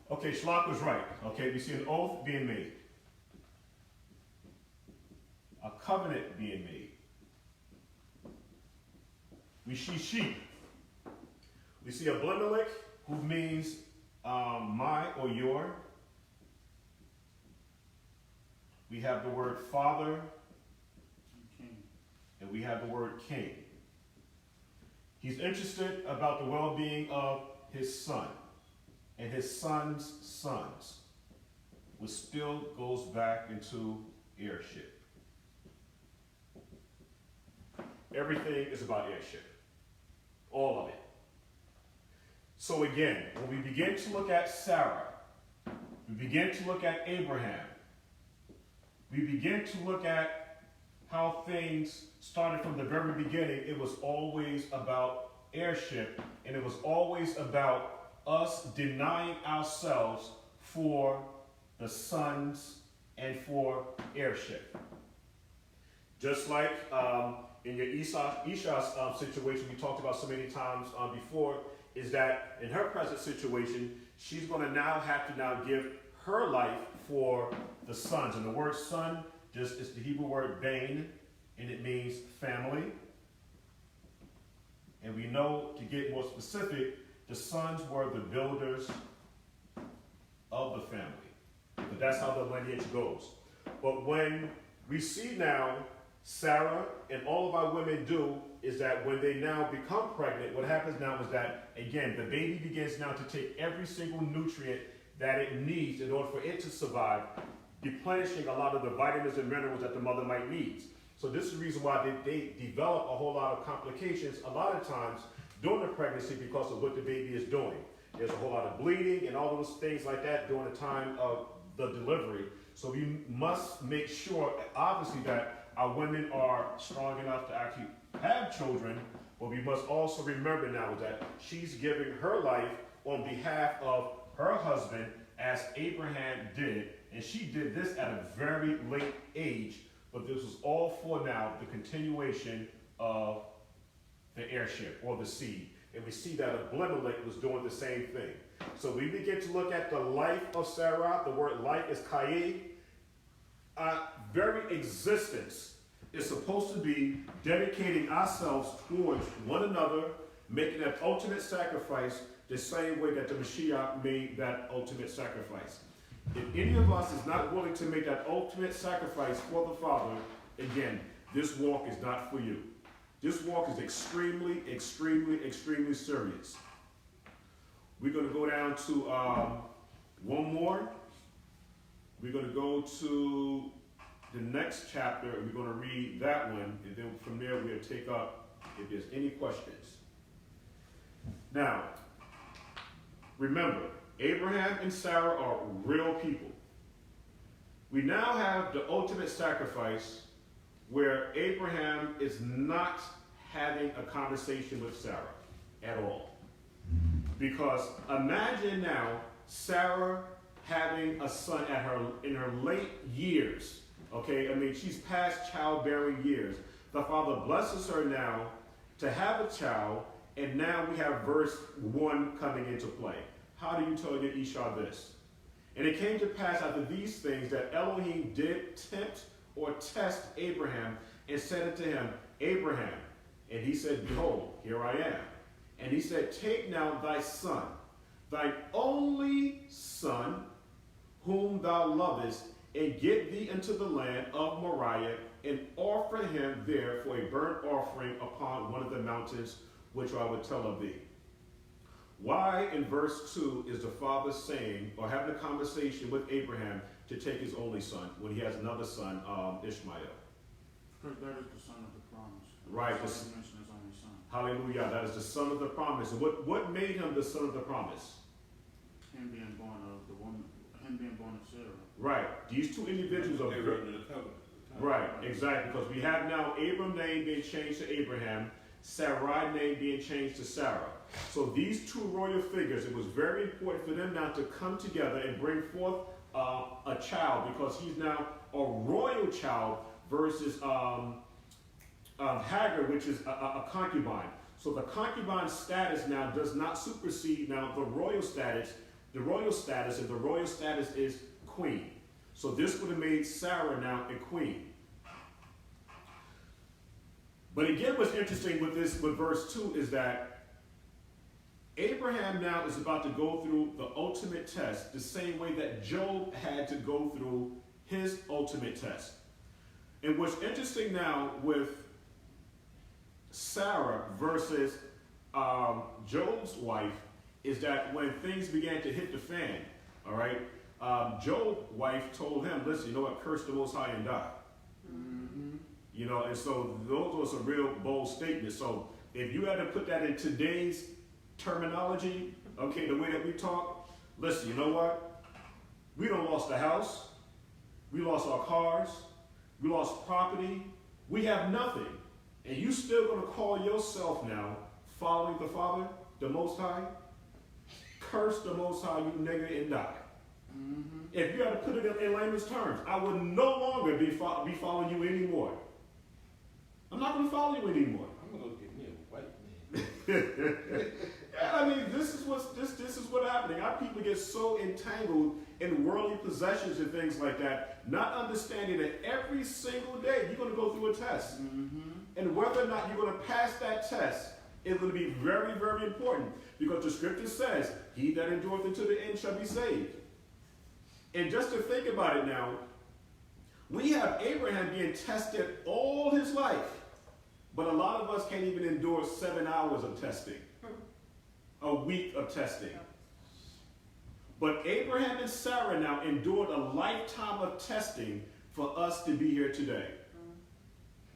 Okay, Schlock was right. Okay, we see an oath being made. A covenant being made. We see sheep. We see Abimelech, who means my or your. We have the word father, and we have the word king. He's interested about the well-being of his son and his son's sons, which still goes back into heirship. Everything is about heirship. All of it. So again, when we begin to look at Sarah, we begin to look at Abraham, we begin to look at how things started from the very beginning. It was always about heirship, and it was always about us denying ourselves for the sons and for heirship. Just like in your Esau's situation we talked about so many times before, is that in her present situation, she's going to now have to give her life for the sons. And the word son just is the Hebrew word bain, and it means family. And we know, to get more specific, the sons were the builders of the family. But that's how the lineage goes. But when we see now Sarah and all of our women do is that when they now become pregnant, what happens now is that, again, the baby begins now to take every single nutrient that it needs in order for it to survive, replenishing a lot of the vitamins and minerals that the mother might need. So this is the reason why they develop a whole lot of complications a lot of times during the pregnancy because of what the baby is doing. There's a whole lot of bleeding and all those things like that during the time of the delivery. So we must make sure, obviously, that our women are strong enough to actually have children, but we must also remember now that she's giving her life on behalf of her husband, as Abraham did, and she did this at a very late age, but this was all for now the continuation of the heirship or the seed. And we see that Abimelech was doing the same thing. So we begin to look at the life of Sarah. The word life is kaye. Our very existence is supposed to be dedicating ourselves towards one another, making that ultimate sacrifice the same way that the Mashiach made that ultimate sacrifice. If any of us is not willing to make that ultimate sacrifice for the Father, again, this walk is not for you. This walk is extremely, extremely, extremely serious. We're going to go down to one more. We're going to go to the next chapter, and we're going to read that one, and then from there we'll take up if there's any questions. Now, remember, Abraham and Sarah are real people. We now have the ultimate sacrifice where Abraham is not having a conversation with Sarah at all. Because imagine now Sarah having a son in her late years. Okay, I mean, she's past childbearing years. The Father blesses her now to have a child, and now we have verse 1 coming into play. How do you tell your Esau this? And it came to pass after these things that Elohim did tempt or test Abraham and said unto him, Abraham. And he said, behold, here I am. And he said, take now thy son, thine only son, whom thou lovest, and get thee into the land of Moreh, and offer him there for a burnt offering upon one of the mountains which I would tell of thee. Why in verse 2 is the father saying, or having a conversation with Abraham to take his only son when he has another son, Ishmael?
Because that is the son of the promise.
Right.
The son mentioned his only son.
Hallelujah. That is the son of the promise. And what made him the son of the promise?
Him being born of the woman, him being born of Sarah.
Right. These two individuals
They
are
wrote in the covenant.
right, exactly. Because we have now Abram's name being changed to Abraham, Sarai's name being changed to Sarah. So these two royal figures, it was very important for them now to come together and bring forth a child, because he's now a royal child versus Hagar, which is a concubine. So the concubine status now does not supersede now the royal status, and the royal status is queen. So this would have made Sarah now a queen. But again, what's interesting with verse 2 is that Abraham now is about to go through the ultimate test, the same way that Job had to go through his ultimate test. And what's interesting now with Sarah versus Job's wife is that when things began to hit the fan, all right, Job's wife told him, listen, you know what, curse the Most High and die.
Mm-hmm.
You know, and so those were some real bold statements. So if you had to put that in today's terminology, okay, the way that we talk, listen, you know what? We done lost the house. We lost our cars. We lost property. We have nothing. And you still going to call yourself now following the Father, the Most High? Curse the Most High, you nigger, and die.
Mm-hmm.
If you had to put it in layman's terms, I would no longer be following you anymore. I'm not going to follow you anymore.
I'm gonna go get me a white man.
Yeah, I mean, this is what's happening. Our people get so entangled in worldly possessions and things like that, not understanding that every single day you're going to go through a test.
Mm-hmm.
And whether or not you're going to pass that test is going to be very, very important, because the scripture says, he that endureth unto the end shall be saved. And just to think about it now, we have Abraham being tested all his life, but a lot of us can't even endure 7 hours of testing, a week of testing. But Abraham and Sarah now endured a lifetime of testing for us to be here today.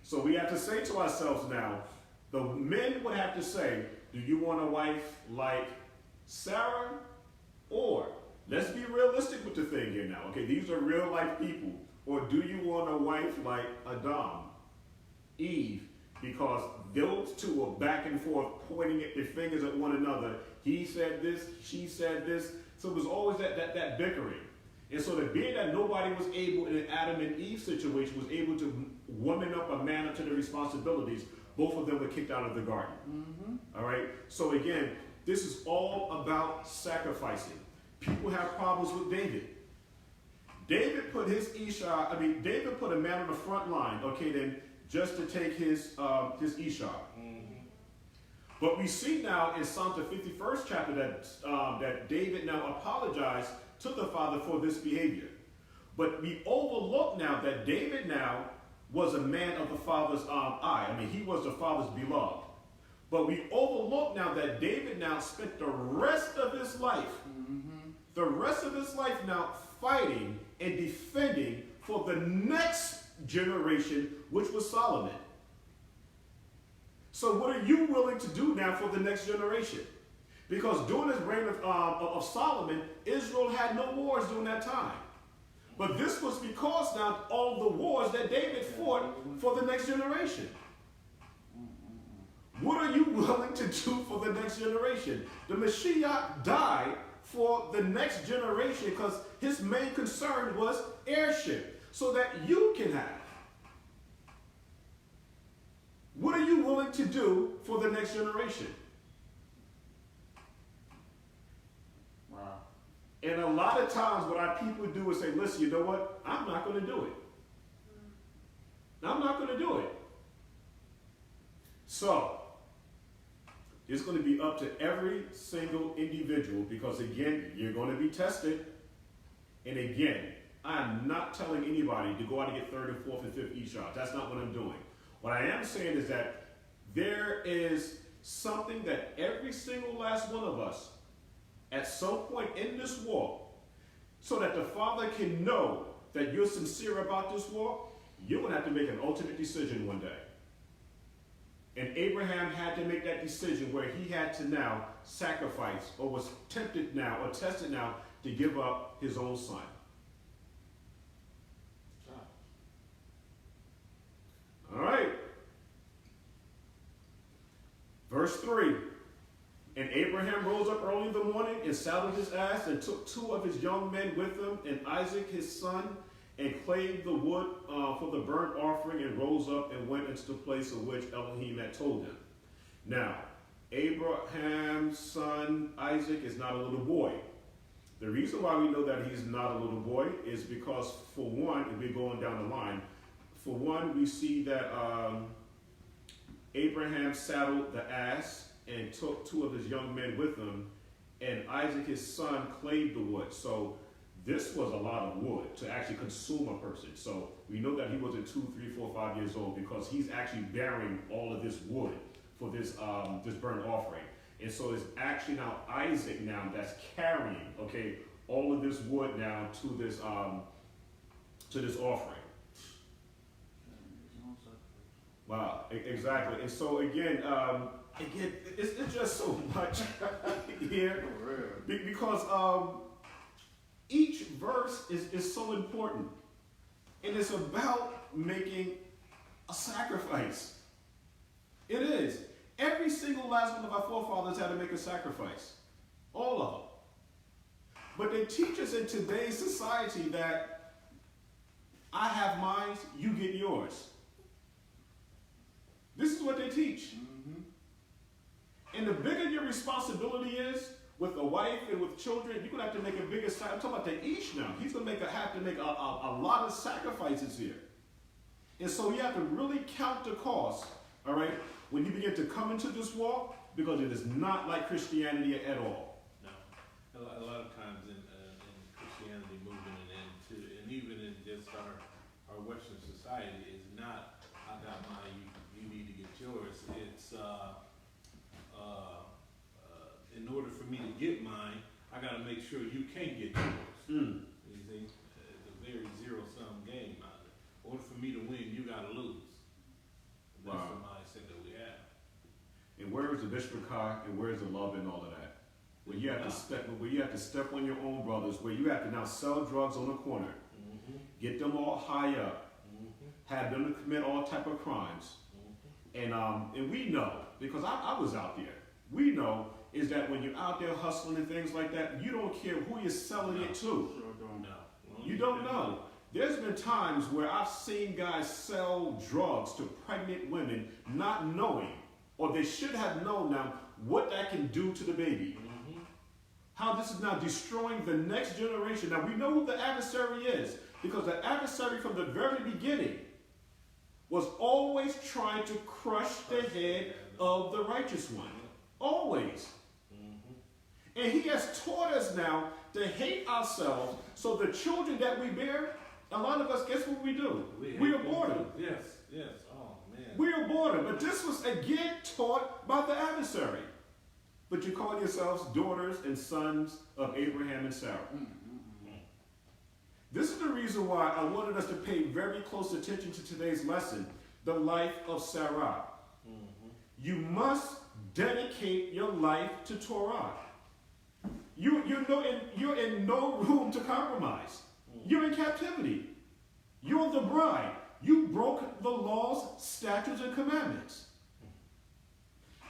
So we have to say to ourselves now, the men would have to say, do you want a wife like Sarah? Or, let's be realistic with the thing here now, okay? These are real life people. Or do you want a wife like Adam, Eve? Because those two are back and forth pointing at their fingers at one another. He said this, she said this. So it was always that bickering. And so the being that nobody was able, in an Adam and Eve situation, was able to woman up a man up to their responsibilities, both of them were kicked out of the garden.
Mm-hmm.
All right? So again, this is all about sacrificing. People have problems with David. David put David put a man on the front line, okay, then just to take his Esau.
Mm-hmm.
But we see now in Psalm the 51st chapter that David now apologized to the father for this behavior. But we overlook now that David now was a man of the father's eye. I mean, he was the father's beloved. But we overlook now that David now spent the rest of his life, now fighting and defending for the next generation, which was Solomon. So what are you willing to do now for the next generation? Because during this reign of Solomon, Israel had no wars during that time. But this was because now all the wars that David fought for the next generation. What are you willing to do for the next generation? The Mashiach died for the next generation because his main concern was heirship, so that you can have. What are you willing to do for the next generation?
Wow.
And a lot of times what our people do is say, listen, you know what? I'm not going to do it. I'm not going to do it. So, it's going to be up to every single individual, because again, you're going to be tested. And again, I'm not telling anybody to go out and get third and fourth and fifth Esau. That's not what I'm doing. What I am saying is that there is something that every single last one of us, at some point in this walk, so that the Father can know that you're sincere about this walk, you're going to have to make an ultimate decision one day. And Abraham had to make that decision where he had to now sacrifice, or was tempted now, or tested now, to give up his own son. All right. Verse 3. And Abraham rose up early in the morning and saddled his ass and took 2 of his young men with him and Isaac his son, and clave the wood for the burnt offering, and rose up and went into the place of which Elohim had told him. Now, Abraham's son Isaac is not a little boy. The reason why we know that he's not a little boy is because, for one, if we're going down the line, for one, we see that Abraham saddled the ass and took 2 of his young men with him, and Isaac his son clave the wood. So this was a lot of wood to actually consume a person. So we know that he wasn't 2, 3, 4, 5 years old, because he's actually bearing all of this wood for this this burnt offering. And so it's actually now Isaac now that's carrying, okay, all of this wood now to this offering. Wow, exactly. And so again, it's just so much here, because each verse is so important, and it's about making a sacrifice. It is. Every single last one of our forefathers had to make a sacrifice. All of them. But they teach us in today's society that I have mine, you get yours. This is what they teach. Mm-hmm. And the bigger your responsibility is with a wife and with children, you're going to have to make a bigger sacrifice. I'm talking about the Ish now. He's going to have to make a lot of sacrifices here. And so you have to really count the cost, all right, when you begin to come into this walk, because it is not like Christianity at all.
No. A lot of times in Christianity movement and even in just our Western society, is not, I got mine, you need to get yours. It's in order for me to get mine, I got to make sure you can't get yours. You see, it's a very zero-sum game. In order for me to win, you got to lose. That's the mindset that we have.
And where is the Bishmakah, and where is the love and all of that? Where you have to step on your own brothers, where you have to now sell drugs on the corner, get them all high up, have them to commit all type of crimes. And we know, because I was out there, we know is that when you're out there hustling and things like that, you don't care who you're selling it to.
Sure don't know.
You don't know. There's been times where I've seen guys sell drugs to pregnant women not knowing, or they should have known now, what that can do to the baby. How this is now destroying the next generation. Now we know who the adversary is, because the adversary from the very beginning was always trying to crush the head of the righteous one. Always. And he has taught us now to hate ourselves, so the children that we bear, a lot of us, guess what we do? We abort them.
Yes. Oh, man.
We abort them. But this was again taught by the adversary. But you call yourselves daughters and sons of Abraham and Sarah. This is the reason why I wanted us to pay very close attention to today's lesson, the life of Sarah. You must dedicate your life to Torah. You're in no room to compromise. You're in captivity. You're the bride. You broke the laws, statutes, and commandments.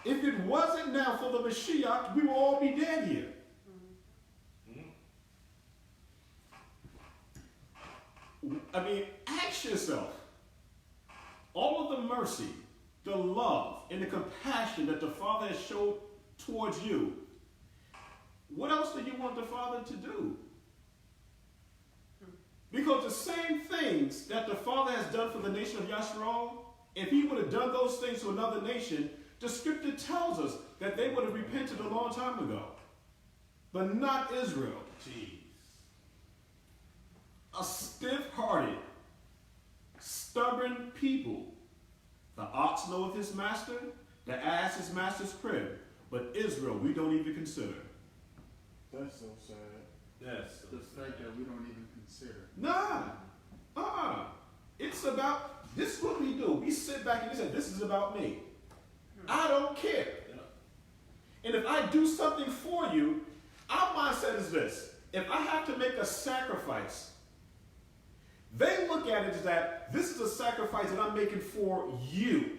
If it wasn't now for the Mashiach, we will all be dead here. I mean, ask yourself, all of the mercy, the love, and the compassion that the Father has showed towards you, what else do you want the Father to do? Because the same things that the Father has done for the nation of Yashra'al, if he would have done those things to another nation, the scripture tells us that they would have repented a long time ago. But not Israel.
Jeez.
A stiff-hearted, stubborn people. The ox knoweth his master, The ass is master's crib, but Israel we don't even consider.
That's so sad.
Yes.
The fact that we don't even consider.
Nah. It's about, this is what we do. We sit back and we say, this is about me. I don't care. And if I do something for you, our mindset is this. If I have to make a sacrifice, they look at it as that this is a sacrifice that I'm making for you.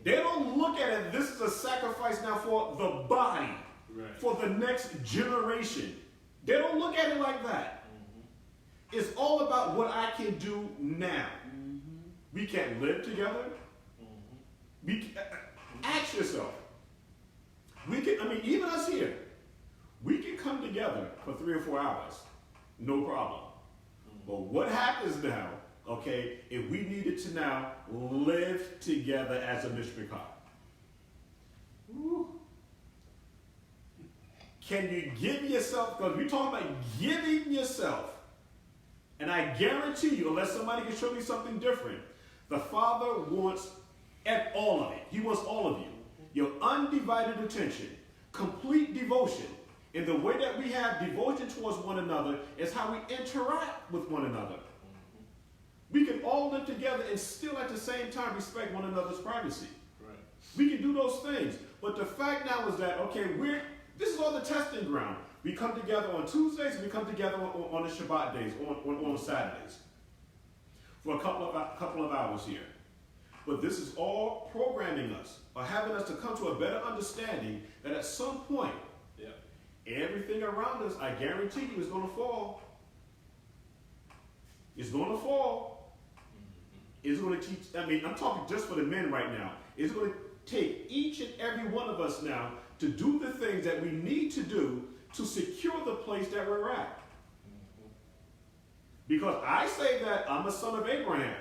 They don't look at it, this is a sacrifice now for the body, for the next generation. They don't look at it like that. It's all about what I can do now. We can't live together. Ask yourself. Even us here, we can come together for 3 or 4 hours, no problem. But what happens now, okay, if we needed to now live together as a mishpachah? Can you give yourself, because we're talking about giving yourself, and I guarantee you, unless somebody can show me something different, the Father wants all of it. He wants all of you. Your undivided attention, complete devotion. And the way that we have devotion towards one another is how we interact with one another. We can all live together and still at the same time respect one another's privacy.
Right.
We can do those things. But the fact now is that, okay, this is all the testing ground. We come together on Tuesdays, we come together on the Shabbat days, on Saturdays, for a couple of hours here. But this is all programming us, or having us to come to a better understanding that at some point, everything around us, I guarantee you, is going to fall. It's going to fall. It's going to teach, I'm talking just for the men right now. It's going to take each and every one of us now to do the things that we need to do to secure the place that we're at. Because I say that I'm a son of Abraham.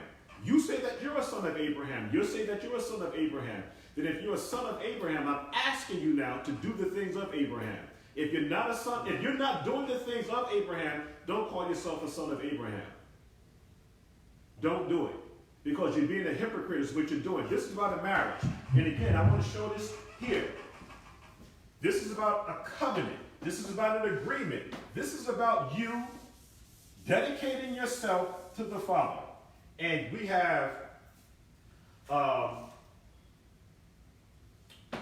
You say that you're a son of Abraham. You say that you're a son of Abraham. Then if you're a son of Abraham, I'm asking you now to do the things of Abraham. If you're not a son, if you're not doing the things of Abraham, don't call yourself a son of Abraham. Don't do it. Because you're being a hypocrite is what you're doing. This is about a marriage. And again, I want to show this here. This is about a covenant. This is about an agreement. This is about you dedicating yourself to the Father. And we have, put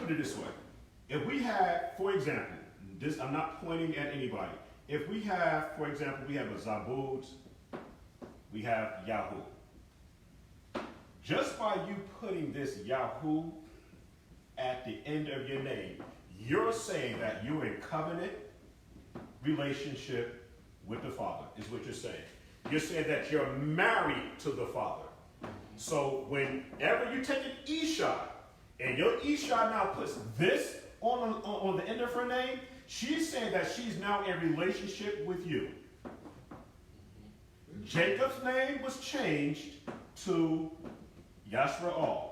it this way. If we have, for example, I'm not pointing at anybody. If we have, for example, we have a Zabud, we have Yahoo. Just by you putting this Yahoo at the end of your name, you're saying that you're in covenant relationship with the Father, is what you're saying. You're saying that you're married to the Father. So whenever you take an Isha, and your Isha now puts this on the end of her name, she's saying that she's now in relationship with you. Jacob's name was changed to Yashra'al.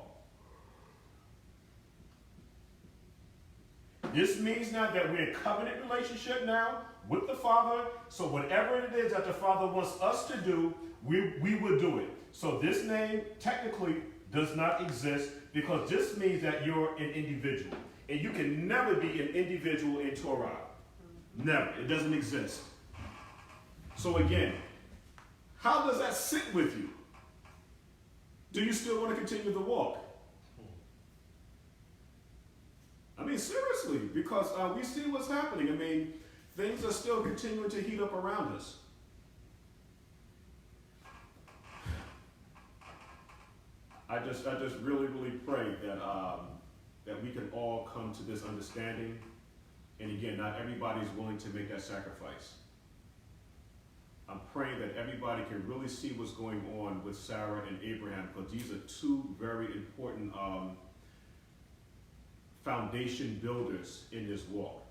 This means now that we're in covenant relationship now with the Father. So whatever it is that the Father wants us to do, we will do it. So this name technically does not exist because this means that you're an individual. And you can never be an individual in Torah. Never. It doesn't exist. So again, how does that sit with you? Do you still want to continue the walk? Seriously, because we see what's happening. Things are still continuing to heat up around us. I just really, really pray that we can all come to this understanding. And again, not everybody's willing to make that sacrifice. I'm praying that everybody can really see what's going on with Sarah and Abraham, because these are two very important foundation builders in this walk.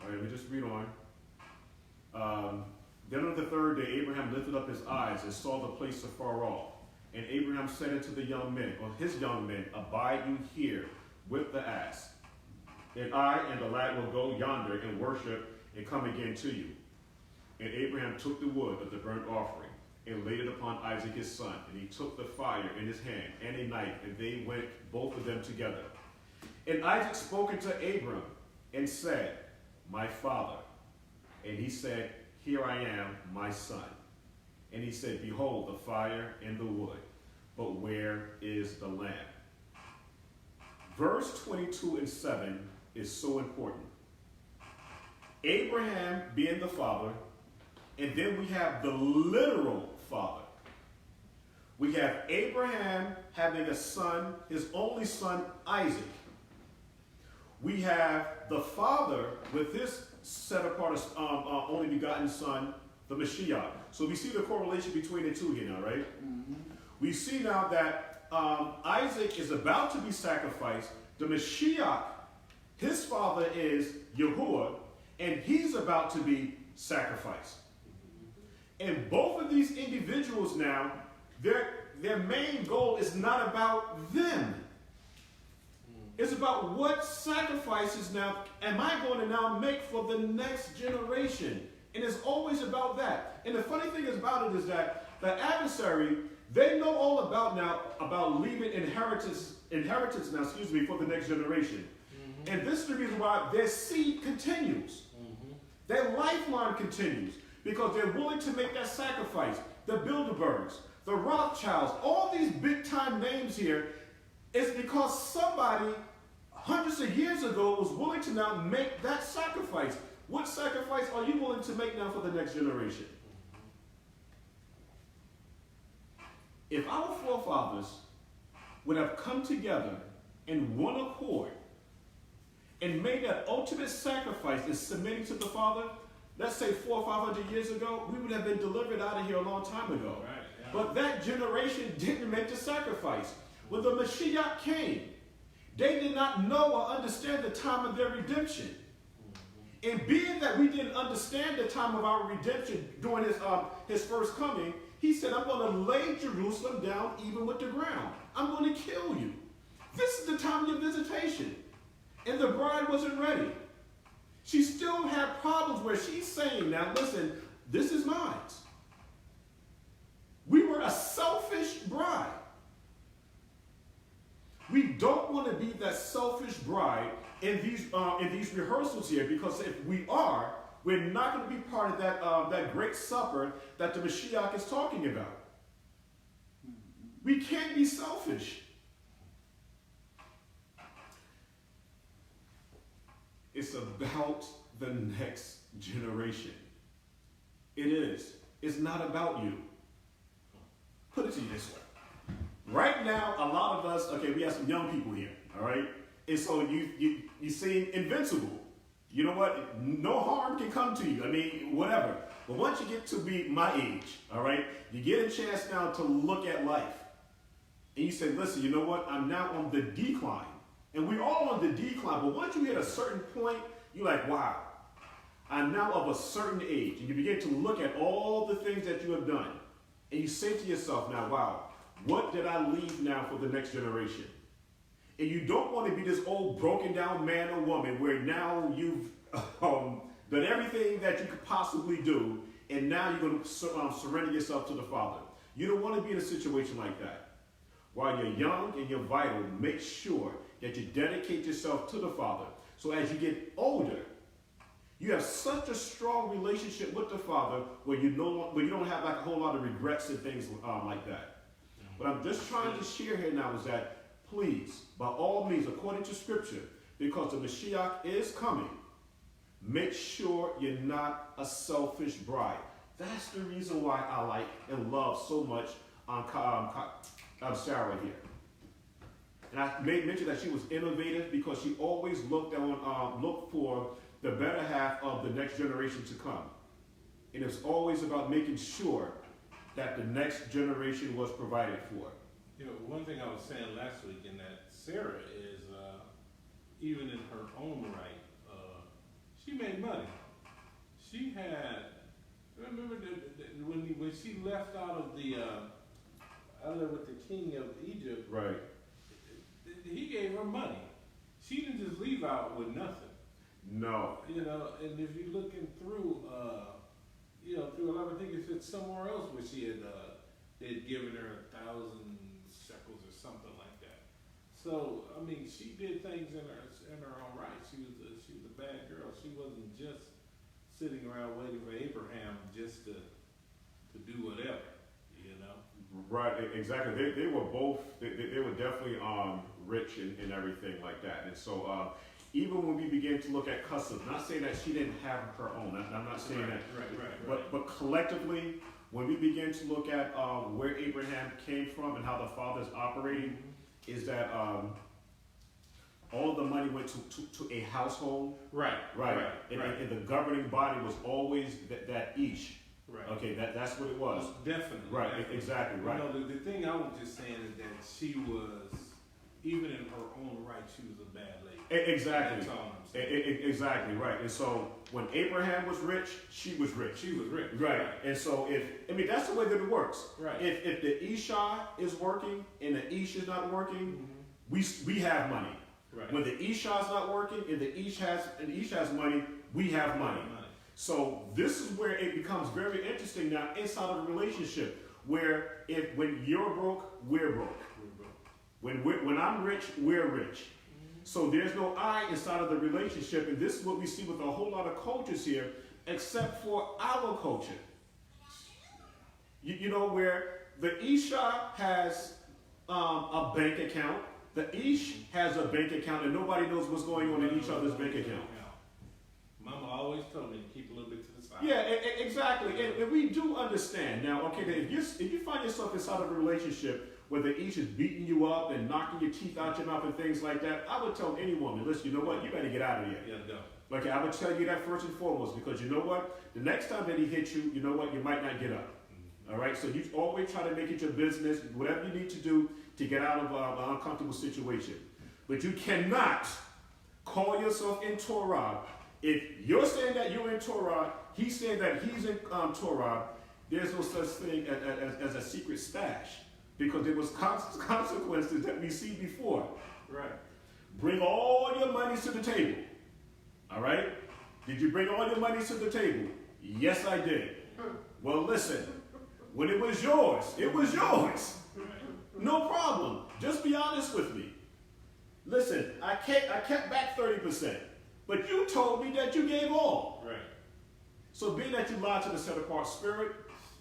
All right, let me just read on. Then on the third day, Abraham lifted up his eyes and saw the place afar off. And Abraham said unto the young men, or his young men, abide you here with the ass. And I and the lad will go yonder and worship and come again to you. And Abraham took the wood of the burnt offering and laid it upon Isaac his son. And he took the fire in his hand and a knife, and they went both of them together. And Isaac spoke unto Abram and said, my father. And he said, here I am, my son. And he said, behold, the fire and the wood, but where is the lamb? Verse 22 and 7 is so important. Abraham being the father, and then we have the literal father. We have Abraham having a son, his only son, Isaac. We have the father with his set apart only begotten son, the Mashiach. So we see the correlation between the two here now, right? Mm-hmm. We see now that Isaac is about to be sacrificed. The Mashiach, his father is Yahuwah, and he's about to be sacrificed. And both of these individuals now, their main goal is not about them. It's about what sacrifices now am I going to now make for the next generation. And it's always about that. And the funny thing about it is that the adversary, they know all about leaving inheritance now, for the next generation. Mm-hmm. And this is the reason why their seed continues. Mm-hmm. Their lifeline continues. Because they're willing to make that sacrifice. The Bilderbergs, the Rothschilds, all these big time names here, is because somebody hundreds of years ago was willing to now make that sacrifice. What sacrifice are you willing to make now for the next generation? If our forefathers would have come together in one accord and made that ultimate sacrifice in submitting to the Father, let's say 400 or 500 years ago, we would have been delivered out of here a long time ago. Right, yeah. But that generation didn't make the sacrifice. When the Mashiach came, they did not know or understand the time of their redemption. And being that we didn't understand the time of our redemption during his first coming, he said, I'm going to lay Jerusalem down even with the ground. I'm going to kill you. This is the time of your visitation. And the bride wasn't ready. She still had problems where she's saying, now listen, this is mine. We were a selfish bride. We don't want to be that selfish bride in these rehearsals here, because if we are, we're not going to be part of that great supper that the Mashiach is talking about. We can't be selfish. It's about the next generation. It is. It's not about you. Put it to you this way. Right now, a lot of us, we have some young people here, all right? And so you seem invincible. You know what? No harm can come to you. I mean, whatever. But once you get to be my age, all right, you get a chance now to look at life. And you say, listen, you know what? I'm now on the decline. And we're all on the decline. But once you hit a certain point, you're like, wow, I'm now of a certain age. And you begin to look at all the things that you have done. And you say to yourself now, wow, what did I leave now for the next generation? And you don't want to be this old broken down man or woman where now you've done everything that you could possibly do, and now you're going to surrender yourself to the Father. You don't want to be in a situation like that. While you're young and you're vital, make sure that you dedicate yourself to the Father. So as you get older, you have such a strong relationship with the Father where you don't have like a whole lot of regrets and things like that. What I'm just trying to share here now is that, please, by all means, according to Scripture, because the Mashiach is coming, make sure you're not a selfish bride. That's the reason why I like and love so much Sarah here. And I mentioned that she was innovative because she always looked for the better half of the next generation to come. And it's always about making sure that the next generation was provided for.
You know, one thing I was saying last week in that Sarah is, even in her own right, she made money. She had, remember when she left out of with the king of Egypt,
right?
He gave her money. She didn't just leave out with nothing.
No.
You know, and if you're looking through, through a lot of things, it's somewhere else where she had they'd given her 1,000 shekels or something like that. So I mean, she did things in her own right. She was a bad girl. She wasn't just sitting around waiting for Abraham just to do whatever, you know.
Right, exactly. They were both. They were definitely rich and everything like that. And so even when we begin to look at Kasadabah, not saying that she didn't have her own. I'm not saying that.
Right.
But collectively, when we begin to look at where Abraham came from and how the father's operating, is that all of the money went to a household. Right. And the governing body was always that Ish.
Right.
Okay, that's what it was.
Definitely.
Right,
definitely.
exactly, right.
You know, the thing I was just saying is that she was, even in her own right, she was a bad lady.
Exactly.
That's all I'm saying.
Exactly, right. And so when Abraham was rich, she was rich.
She was rich.
Right. And so that's the way that it works.
Right.
If the Isha is working and the Ish is not working, we have money.
Right.
When the Isha is not working and the Ish has money, we have money. So this is where it becomes very interesting now inside of a relationship, where when you're broke, we're broke. When I'm rich, we're rich. So there's no I inside of the relationship, and this is what we see with a whole lot of cultures here, except for our culture. You know, where the Isha has a bank account, the Ish has a bank account, and nobody knows what's going on in each other's bank account.
Mama always told me to keep a little bit to the side.
Yeah, exactly. And we do understand. Now, okay, if you find yourself inside of a relationship where the Ish is beating you up and knocking your teeth out your mouth and things like that, I would tell any woman, listen, you know what? You better get out of here.
Yeah, go.
Okay, I would tell you that first and foremost, because you know what? The next time that he hits you, you know what? You might not get up. All right? So you always try to make it your business, whatever you need to do to get out of an uncomfortable situation. But you cannot call yourself in Torah. If you're saying that you're in Torah, he's saying that he's in Torah, there's no such thing as a secret stash, because there was consequences that we see before.
Right.
Bring all your monies to the table. All right? Did you bring all your monies to the table? Yes, I did. Well, listen. When it was yours, it was yours. No problem. Just be honest with me. Listen, I kept back 30%. But you told me that you gave all.
Right.
So being that you lied to the set apart spirit,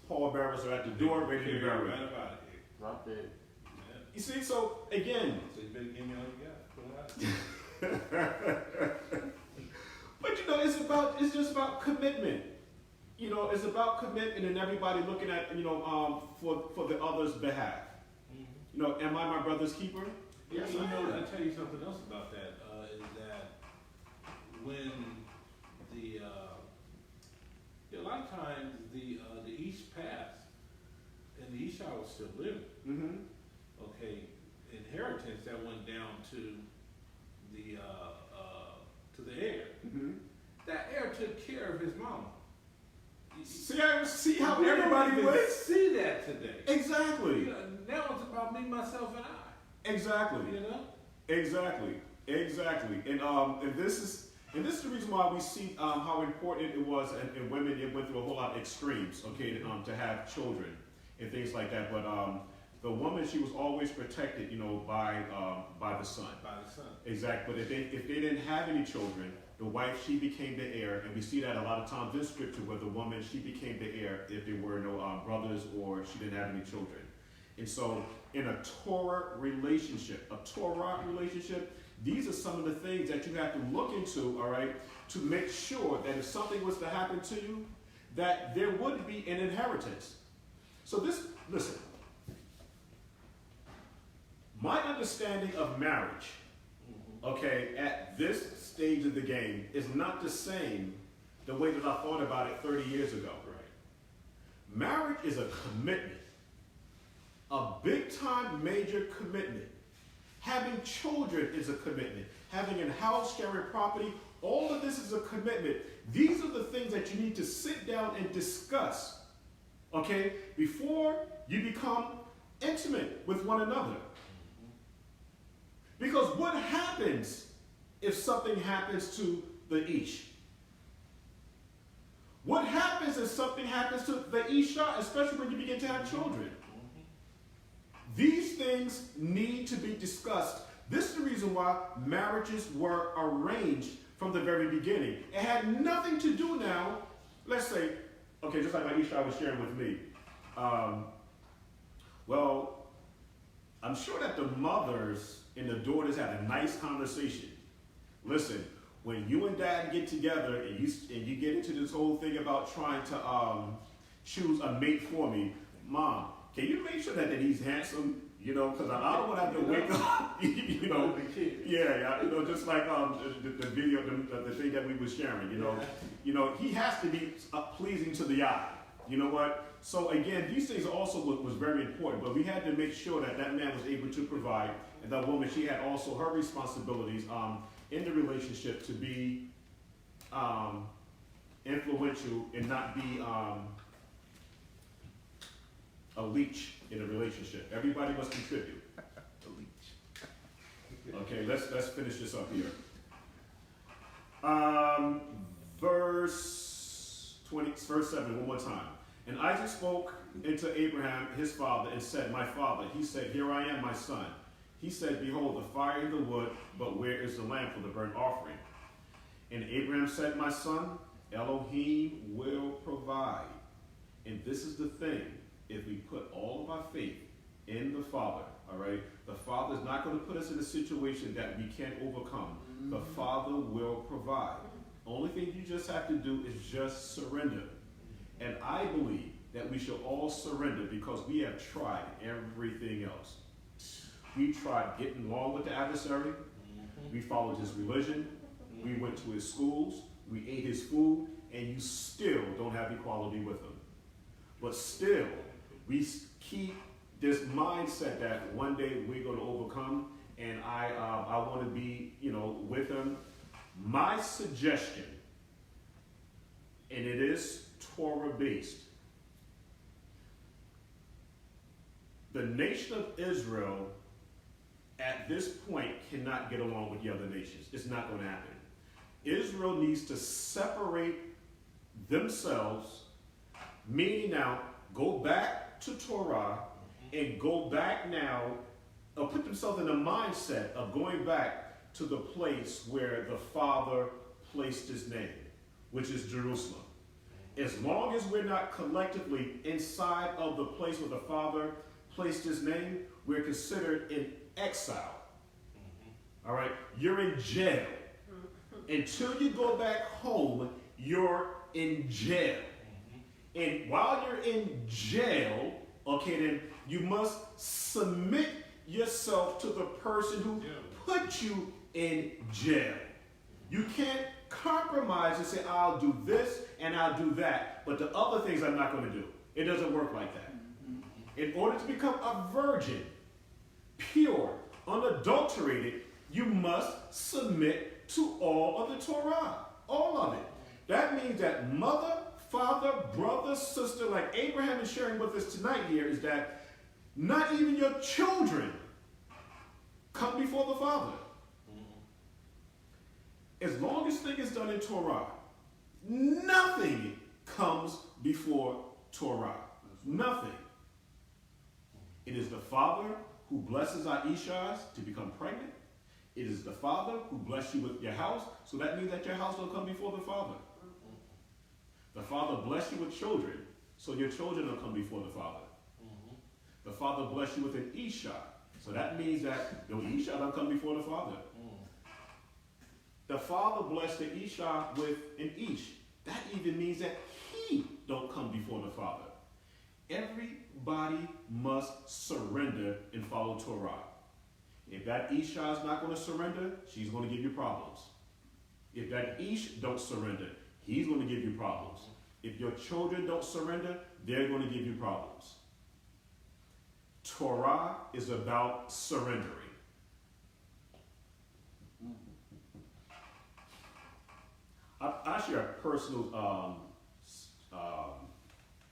pallbearers are at the door ready to be buried.
Right about it.
Drop dead.
Yeah.
You see, so again.
So you better give me all you got. Put it out.
But you know, it's just about commitment. You know, it's about commitment and everybody looking at, for the other's behalf. You know, am I my brother's keeper?
Yes, you know, I'll tell you something else about that, is that when a lot of times the East passed and the Esau was still living.
Mm-hmm.
Okay, inheritance that went down to the heir.
Mm-hmm.
That heir took care of his mama.
See how everybody was?
See that today.
Exactly.
You know, now it's about me, myself, and I.
Exactly.
You know?
Exactly. And this is the reason why we see how important it was, and women, it went through a whole lot of extremes, okay, to have children and things like that. But the woman, she was always protected, by the son.
By the son.
Exactly. But if they didn't have any children, the wife, she became the heir, and we see that a lot of times in scripture where the woman, she became the heir if there were no brothers or she didn't have any children. And so in a Torah relationship, these are some of the things that you have to look into, all right, to make sure that if something was to happen to you, that there would be an inheritance. So listen, my understanding of marriage, okay, at this stage of the game is not the same the way that I thought about it 30 years ago. Right. Marriage is a commitment, a big-time major commitment. Having children is a commitment. Having a house, sharing property, all of this is a commitment. These are the things that you need to sit down and discuss, okay, before you become intimate with one another. Because what happens if something happens to the Ish? What happens if something happens to the Isha, especially when you begin to have children? These things need to be discussed This is the reason why marriages were arranged from the very beginning. It had nothing to do now, let's say, okay, just like Aisha was sharing with me. Well, I'm sure that the mothers and the daughters had a nice conversation. Listen, when you and dad get together and you get into this whole thing about trying to choose a mate for me, Mom, can you make sure that he's handsome? You know, because I don't want to have to wake up. You know, yeah, you know, just like the video, the thing that we were sharing. You know, he has to be pleasing to the eye. You know what? So again, these things also was very important. But we had to make sure that that man was able to provide, and that woman, she had also her responsibilities in the relationship to be influential and not be a leech in a relationship. Everybody must contribute.
A leech.
Okay, let's finish this up here. Verse 7, one more time. And Isaac spoke unto Abraham his father and said, My father. He said, Here I am, my son. He said, Behold, the fire and the wood, but where is the lamb for the burnt offering? And Abraham said, My son, Elohim will provide. And this is the thing, if we put all of our faith in the Father, all right? The Father is not going to put us in a situation that we can't overcome. The Father will provide. Only thing you just have to do is just surrender. And I believe that we should all surrender because we have tried everything else. We tried getting along with the adversary. We followed his religion. We went to his schools. We ate his food. And you still don't have equality with him. But still, we keep this mindset that one day we're going to overcome. And I want to be, with him. My suggestion, and it is Torah-based, the nation of Israel at this point cannot get along with the other nations. It's not going to happen. Israel needs to separate themselves, meaning now go back to Torah and go back now, put themselves in the mindset of going back to the place where the Father placed his name, which is Jerusalem. As long as we're not collectively inside of the place where the Father placed his name, we're considered in exile. All right? You're in jail. Until you go back home, you're in jail. And while you're in jail, okay, then you must submit yourself to the person who put you in jail. You can't compromise and say, I'll do this and I'll do that, but the other things I'm not going to do. It doesn't work like that. In order to become a virgin, pure, unadulterated, you must submit to all of the Torah. All of it. That means that mother, father, brother, sister, like Abraham is sharing with us tonight here, is that not even your children come before the Father. As long as things is done in Torah, nothing comes before Torah. Nothing. It is the Father who blesses Aisha to become pregnant. It is the Father who bless you with your house, so that means that your house don't come before the Father. The Father bless you with children, so your children don't come before the Father. The Father bless you with an Isha, so that means that your Isha don't come before the Father. The Father blessed the Isha with an Ish. That even means that he don't come before the Father. Everybody must surrender and follow Torah. If that Isha is not going to surrender, she's going to give you problems. If that Ish don't surrender, he's going to give you problems. If your children don't surrender, they're going to give you problems. Torah is about surrendering. I share a personal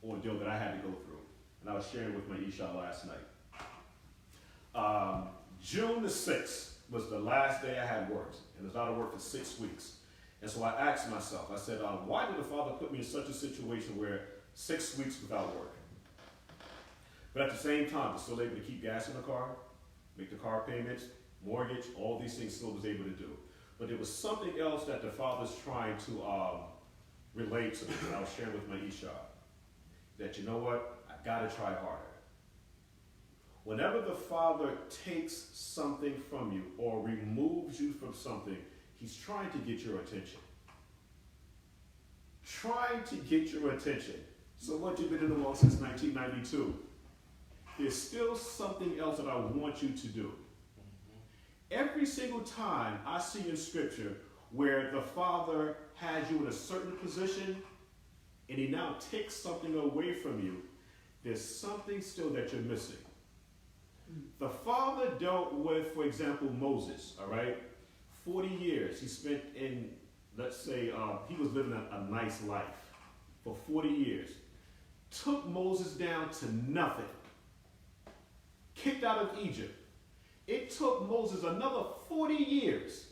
ordeal that I had to go through, and I was sharing with my Isha last night. June the 6th was the last day I had worked, and I was out of work for 6 weeks. And so I asked myself, I said, why did the Father put me in such a situation where 6 weeks without work? But at the same time, I'm still able to keep gas in the car, make the car payments, mortgage, all these things still was able to do. But there was something else that the father's trying to relate to me, and I was sharing with my Esau, that you know what, I gotta try harder. Whenever the father takes something from you or removes you from something, he's trying to get your attention. Trying to get your attention. So what you've been doing since 1992, there's still something else that I want you to do. Every single time I see in scripture where the father has you in a certain position and he now takes something away from you, there's something still that you're missing. The father dealt with, for example, Moses, all right? 40 years he spent in, let's say, he was living a nice life for 40 years. Took Moses down to nothing. Kicked out of Egypt. It took Moses another 40 years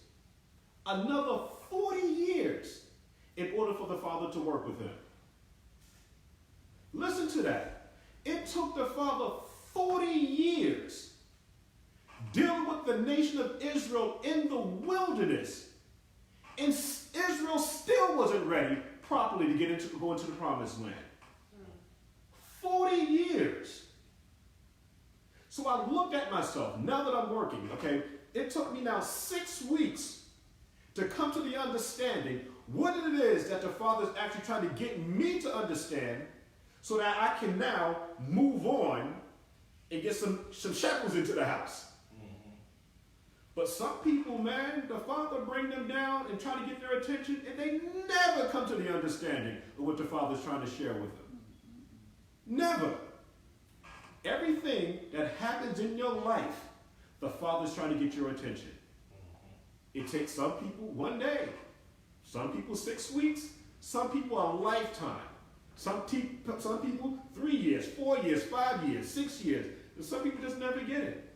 in order for the father to work with him. Listen to that. It took the father 40 years dealing with the nation of Israel in the wilderness. And Israel still wasn't ready properly to go into the promised land. 40 years. So I looked at myself, now that I'm working, okay, it took me now 6 weeks to come to the understanding what it is that the Father's actually trying to get me to understand so that I can now move on and get some shekels into the house. Mm-hmm. But some people, man, the Father bring them down and try to get their attention, and they never come to the understanding of what the Father's trying to share with them. Never. Everything that happens in your life, the Father's trying to get your attention. It takes some people 1 day, some people 6 weeks, some people a lifetime, some people 3 years, 4 years, 5 years, 6 years, and some people just never get it.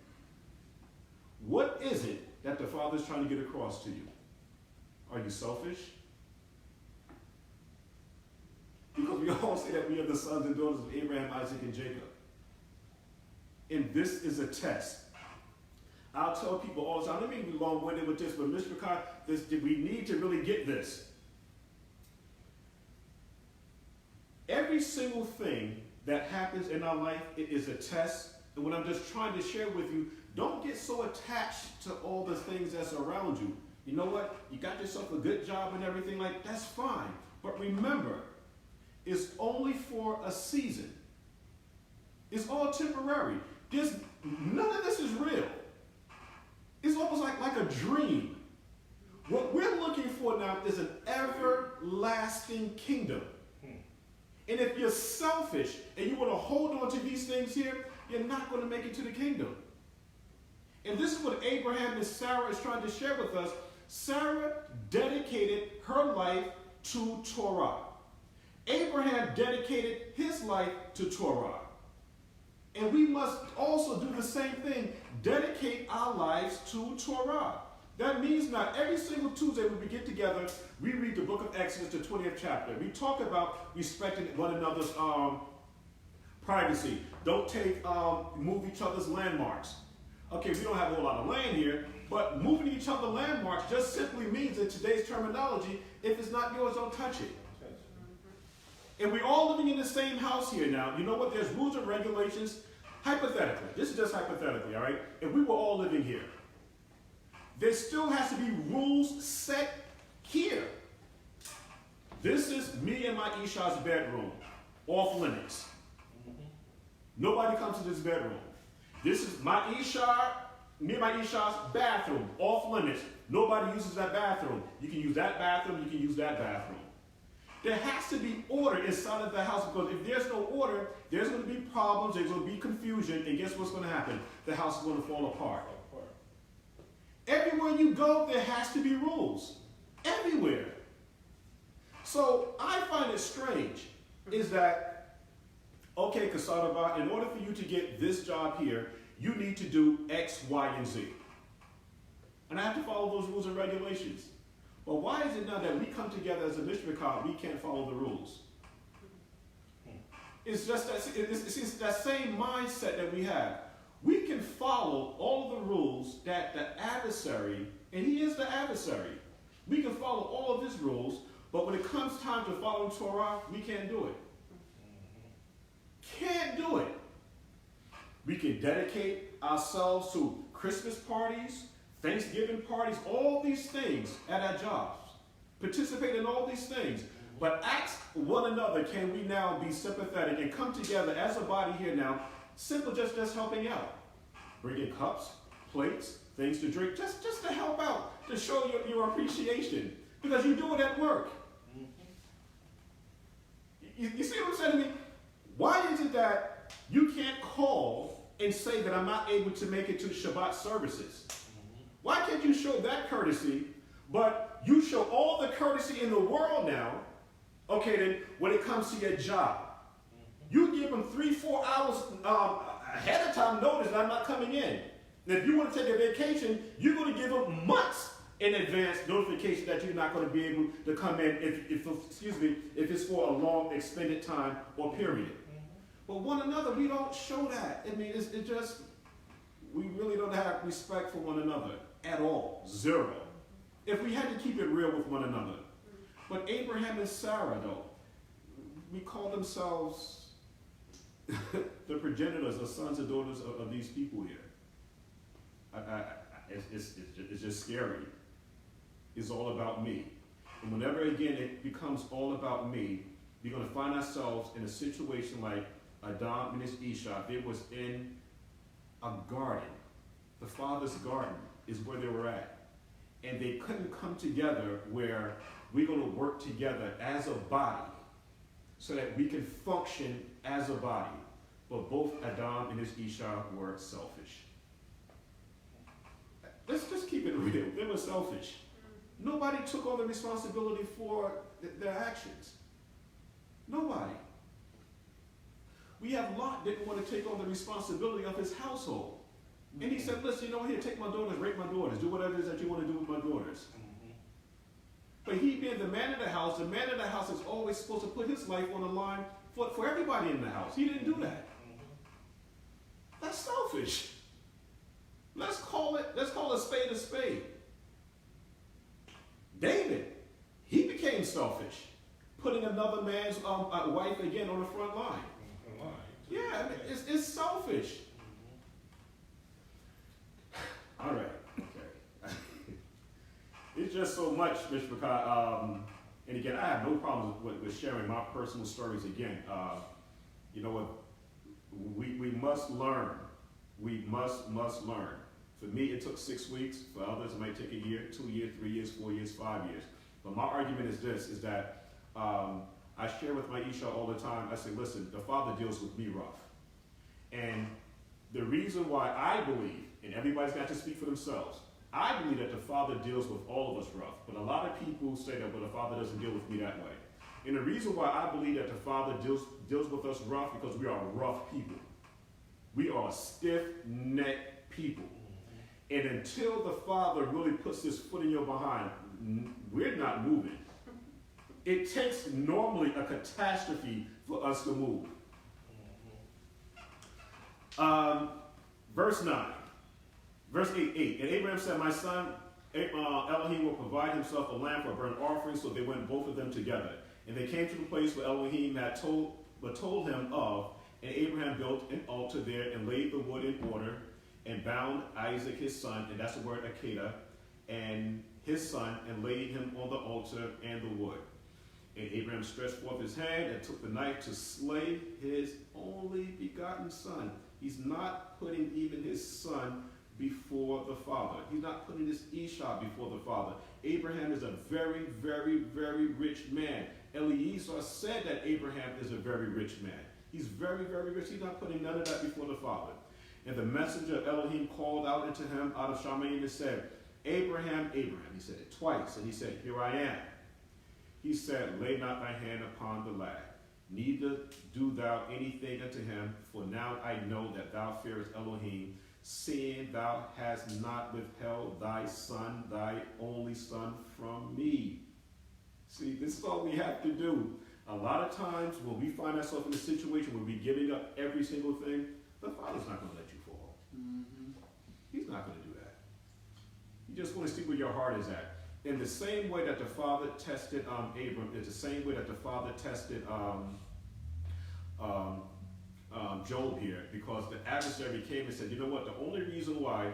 What is it that the Father's trying to get across to you? Are you selfish? Because we all say that we are the sons and daughters of Abraham, Isaac, and Jacob. And this is a test. I'll tell people all the time, let me be long-winded with this, but Mr. Kai, we need to really get this. Every single thing that happens in our life, it is a test. And what I'm just trying to share with you, don't get so attached to all the things that's around you. You know what? You got yourself a good job and everything that's fine. But remember, it's only for a season. It's all temporary. None of this is real. It's almost like a dream. What we're looking for now is an everlasting kingdom. And if you're selfish and you want to hold on to these things here, you're not going to make it to the kingdom. And this is what Abraham and Sarah is trying to share with us. Sarah dedicated her life to Torah. Abraham dedicated his life to Torah. And we must also do the same thing, dedicate our lives to Torah. That means not every single Tuesday when we get together, we read the book of Exodus, the 20th chapter. We talk about respecting one another's privacy. Don't move each other's landmarks. Okay, we don't have a whole lot of land here, but moving each other's landmarks just simply means, in today's terminology, if it's not yours, don't touch it. And we're all living in the same house here now. You know what? There's rules and regulations. Hypothetically, this is just hypothetically, all right? If we were all living here, there still has to be rules set here. This is me and my Isha's bedroom, off limits. Nobody comes to this bedroom. This is my Isha, me and my Isha's bathroom, off limits. Nobody uses that bathroom. You can use that bathroom, you can use that bathroom. There has to be order inside of the house, because if there's no order, there's going to be problems, there's going to be confusion, and guess what's going to happen? The house is going to fall apart. Everywhere you go, there has to be rules. Everywhere. So I find it strange is that, okay, Kasadabah, in order for you to get this job here, you need to do X, Y, and Z. And I have to follow those rules and regulations. But why is it now that we come together as a Mishpachah, we can't follow the rules? It's just that, it's that same mindset that we have. We we can follow all of the rules that the adversary, and he is the adversary, we can follow all of his rules, but when it comes time to follow Torah, we can't do it. Can't do it. We can dedicate ourselves to Christmas parties, Thanksgiving parties, all these things at our jobs. Participate in all these things. But ask one another, can we now be sympathetic and come together as a body here now, simple just helping out. Bringing cups, plates, things to drink, just to help out, to show your appreciation. Because you do it at work. You see what I'm saying to me? Why is it that you can't call and say that I'm not able to make it to Shabbat services? Why can't you show that courtesy, but you show all the courtesy in the world now, okay, then when it comes to your job? You give them 3-4 hours ahead of time notice that I'm not coming in. And if you want to take a vacation, you're going to give them months in advance notification that you're not going to be able to come in if it's for a long extended time or period. But one another, we don't show that. I mean, it just, we really don't have respect for one another at all. Zero. If we had to keep it real with one another. But Abraham and Sarah, though, we call themselves the progenitors or sons and daughters of these people here. It's just scary. It's all about me. And whenever, again, it becomes all about me, we're going to find ourselves in a situation like Adam and his Esau. They was in a garden. The father's garden is where they were at. And they couldn't come together where we're going to work together as a body so that we can function as a body. But both Adam and his Esau were selfish. Let's just keep it real. They were selfish. Nobody took on the responsibility for their actions. Nobody. We have Lot didn't want to take on the responsibility of his household. And he said, listen, here, take my daughters, rape my daughters, do whatever it is that you want to do with my daughters. But he being the man of the house is always supposed to put his life on the line for everybody in the house. He didn't do that. That's selfish. Let's call a spade a spade. David, he became selfish, putting another man's wife again on the front line. Yeah, I mean, it's selfish. All right, okay. It's just so much, Mr. McCall. And again, I have no problems with sharing my personal stories again. You know what? We must learn. We must learn. For me, it took 6 weeks. For others, it might take a year, 2 years, 3 years, 4 years, 5 years. But my argument is this, is that I share with my Isha all the time. I say, listen, the Father deals with me rough. And the reason why I believe, and everybody's got to speak for themselves, I believe that the Father deals with all of us rough. But a lot of people say that, well, the Father doesn't deal with me that way. And the reason why I believe that the Father deals with us rough, because we are rough people. We are stiff-necked people. And until the Father really puts his foot in your behind, we're not moving. It takes normally a catastrophe for us to move. Verse 9. Verse 8. And Abraham said, my son, Elohim will provide himself a lamb for a burnt offering. So they went both of them together. And they came to the place where Elohim had told him of. And Abraham built an altar there and laid the wood in order and bound Isaac his son, and that's the word Akedah, and his son, and laid him on the altar and the wood. And Abraham stretched forth his hand and took the knife to slay his only begotten son. He's not putting even his son before the father. He's not putting his Esau before the father. Abraham is a very, very, very rich man. Eliezer said that Abraham is a very rich man. He's very, very rich. He's not putting none of that before the father. And the messenger of Elohim called out into him out of Shamayim and said, Abraham, Abraham. He said it twice. And he said, here I am. He said, lay not thy hand upon the lad, neither do thou anything unto him, for now I know that thou fearest Elohim, seeing thou hast not withheld thy son, thy only son, from me. See, this is all we have to do. A lot of times when we find ourselves in a situation where we're giving up every single thing, the Father's not going to let you fall. He's not going to do that. You just want to see where your heart is at. In the same way that the Father tested Abram, is the same way that the Father tested Job here, because the adversary came and said, you know what, the only reason why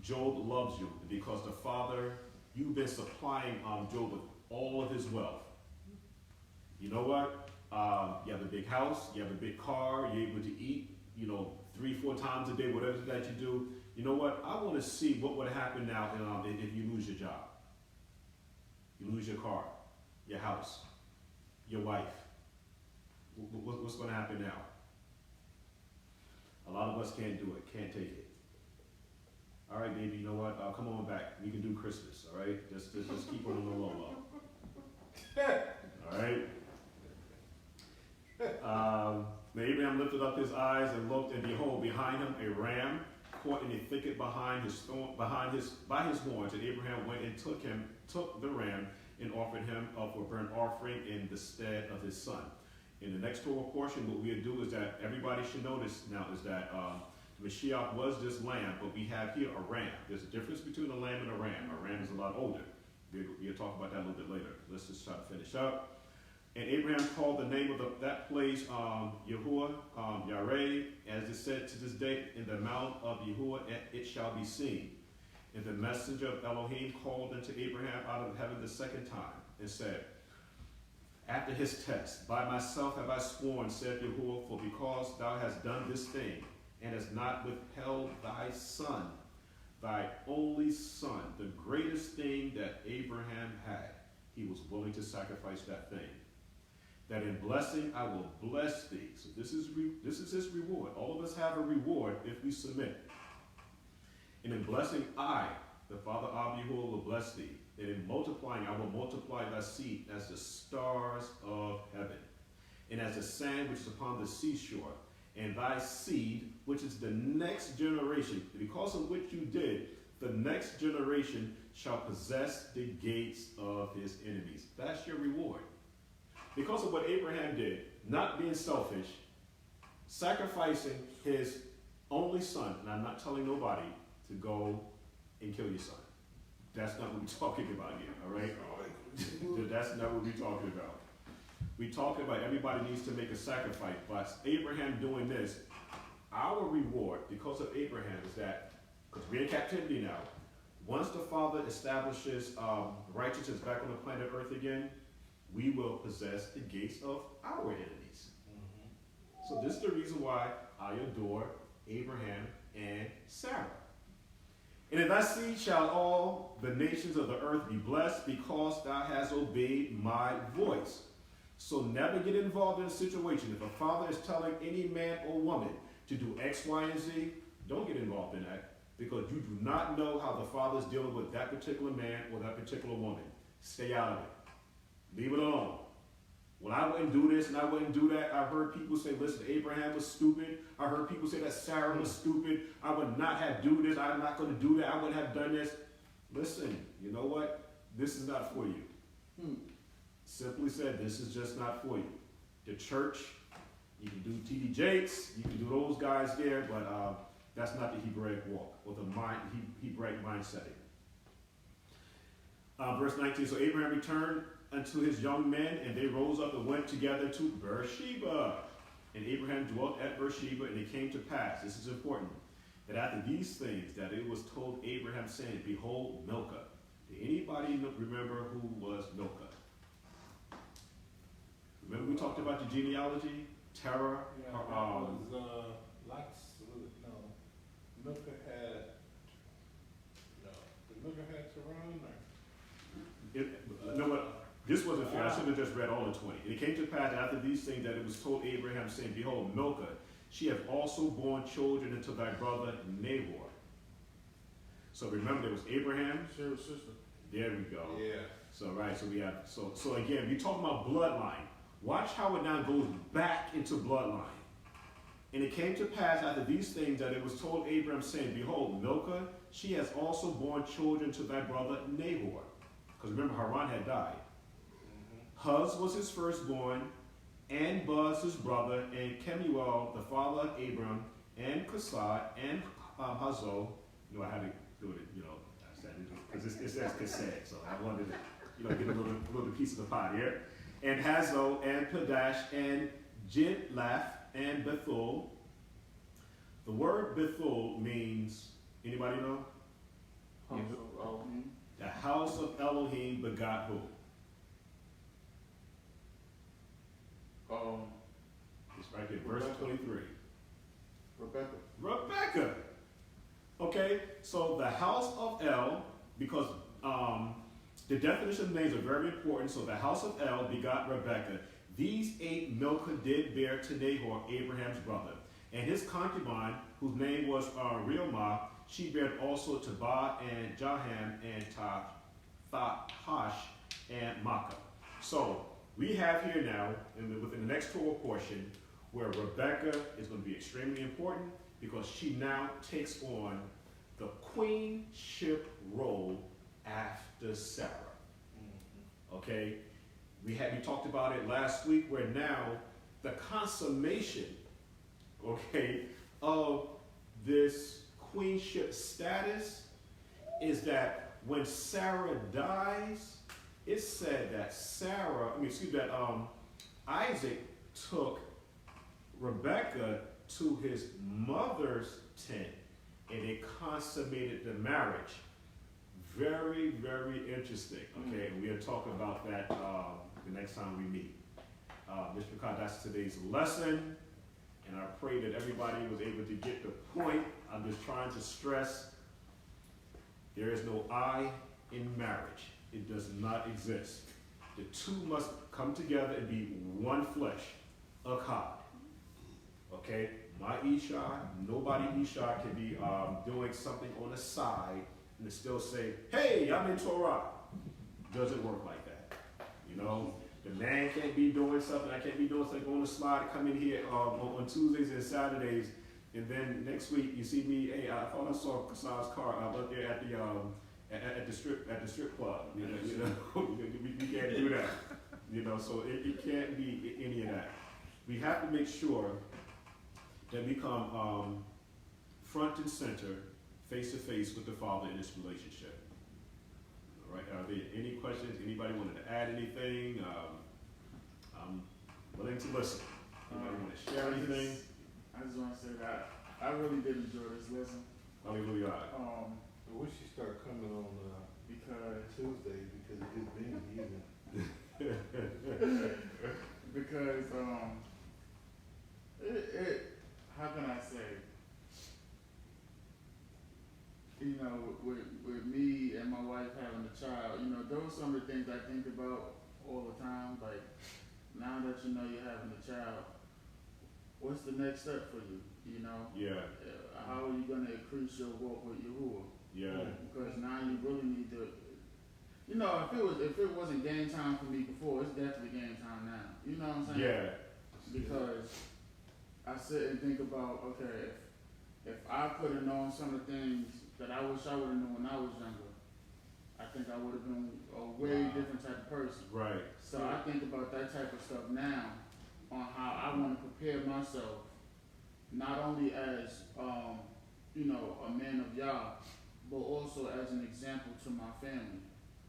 Job loves you is because the Father, you've been supplying Job with all of his wealth. You know what? You have a big house, you have a big car, you're able to eat, 3-4 times a day, whatever that you do. You know what? I want to see what would happen now if you lose your job. You lose your car, your house, your wife. What's going to happen now? A lot of us can't do it, can't take it. All right, baby, you know what? Come on back. We can do Christmas, all right? Just keep it on the low. All right? Abraham lifted up his eyes and looked, and behold, behind him a ram caught in a thicket by his horns. And Abraham went and took the ram and offered him up for burnt offering in the stead of his son. In the next Torah portion, what we'll do is that everybody should notice now is that Mashiach was this lamb, but we have here a ram. There's a difference between a lamb and a ram. A ram is a lot older. We'll talk about that a little bit later. Let's just try to finish up. And Abraham called the name of that place Yahuwah, Yareh, as it said to this day, in the mount of Yahuwah it shall be seen. And the messenger of Elohim called unto Abraham out of heaven the second time and said, after his test, by myself have I sworn, said Yahuwah, for because thou hast done this thing, and hast not withheld thy son, thy only son, the greatest thing that Abraham had, he was willing to sacrifice that thing. That in blessing I will bless thee. So this is his reward. All of us have a reward if we submit. And in blessing I, the Father of Yahuwah, will bless thee. And in multiplying I will multiply thy seed as the stars of heaven, and as the sand which is upon the seashore. And thy seed, which is the next generation, because of what you did, the next generation shall possess the gates of his enemies. That's your reward. Because of what Abraham did, not being selfish, sacrificing his only son, and I'm not telling nobody to go and kill your son. That's not what we're talking about here, all right? That's not what we're talking about. We're talking about everybody needs to make a sacrifice, but Abraham doing this, our reward, because of Abraham, is that, because we're in captivity now, once the Father establishes righteousness back on the planet Earth again, we will possess the gates of our enemies. Mm-hmm. So this is the reason why I adore Abraham and Sarah. And in thy seed shall all the nations of the earth be blessed, because thou hast obeyed my voice. So never get involved in a situation. If a father is telling any man or woman to do X, Y, and Z, don't get involved in that, because you do not know how the Father is dealing with that particular man or that particular woman. Stay out of it. Leave it alone. Well, I wouldn't do this and I wouldn't do that. I've heard people say, listen, Abraham was stupid. I heard people say that Sarah was stupid. I would not have do this. I'm not going to do that. I wouldn't have done this. Listen, you know what? This is not for you. Simply said, this is just not for you. The church, you can do T.D. Jakes, you can do those guys there, but that's not the Hebraic walk or the Hebraic mindset. Verse 19, so Abraham returned unto his young men, and they rose up and went together to Beersheba. And Abraham dwelt at Beersheba, and it came to pass, this is important, that after these things, that it was told Abraham, saying, behold, Milcah. Did anybody remember who was Milcah? Remember we talked about the genealogy? Terah?
Yeah, was Milcah had, did Milcah have Tehran?
You know what? This wasn't fair. I should have just read all the 20. And it came to pass after these things that it was told Abraham, saying, behold, Milcah, she hath also borne children unto thy brother Nahor. So remember, there was Abraham.
Sarah's sister.
There we go.
Yeah.
So right, so we have so again, we talking about bloodline. Watch how it now goes back into bloodline. And it came to pass after these things that it was told Abraham, saying, behold, Milcah, she has also borne children to thy brother Nahor. Because remember, Haran had died. Huz was his firstborn, and Buz his brother, and Kemuel the father of Abram, and Kasad, and Hazo, I had to do it, I said it, because it's sad, so I wanted to, get a little piece of the pie here. And Hazo, and Padash, and Jidlaph, and Bethul. The word Bethul means, anybody know?
House of Elohim.
The house of Elohim begot who? It's right there, verse 23. Rebecca. Okay, so the house of El, because the definition of names are very important. So the house of El begot Rebecca. These 8 Milcah did bear to Nahor, Abraham's brother, and his concubine, whose name was Reumah, she bare also Tabah and Jaham and Thahash and Makkah. So we have here now, within the next Torah portion, where Rebecca is going to be extremely important because she now takes on the queenship role after Sarah. Okay? We talked about it last week, where now the consummation, okay, of this queenship status is that when Sarah dies, it's said that Isaac took Rebecca to his mother's tent, and they consummated the marriage. Very, very interesting. Okay, and we'll talk about that the next time we meet. Just because that's today's lesson, and I pray that everybody was able to get the point. I'm just trying to stress there is no I in marriage. It does not exist. The two must come together and be one flesh, echad. Okay, my Isha, nobody Isha can be doing something on the side and still say, hey, I'm in Torah. Doesn't work like that. The man can't be doing something, I can't be doing something on the slide, come in here on Tuesdays and Saturdays, and then next week you see me, hey, I thought I saw Kasad's car up there at the strip club. We can't do that. So it can't be any of that. We have to make sure that we come front and center, face to face with the Father in this relationship. All right. Are there any questions? Anybody wanted to add anything? I'm willing to listen. Anybody want to share anything?
I just want to say that I really did enjoy this lesson.
Hallelujah.
I wish you started coming on
Because
Tuesday because it is being evening.
because how can I say, with me and my wife having a child, those are some of the things I think about all the time. Like, now that you're having a child, what's the next step for you?
Yeah.
How are you going to increase your walk with Yahuwah?
Yeah.
Because now you really need to. If it wasn't game time for me before, it's definitely game time now. You know what I'm saying?
Yeah.
Because I sit and think about, okay, if I could have known some of the things that I wish I would have known when I was younger, I think I would have been a way different type of person.
Right.
So I think about that type of stuff now, on how I want to prepare myself, not only as a man of Yah, but also as an example to my family.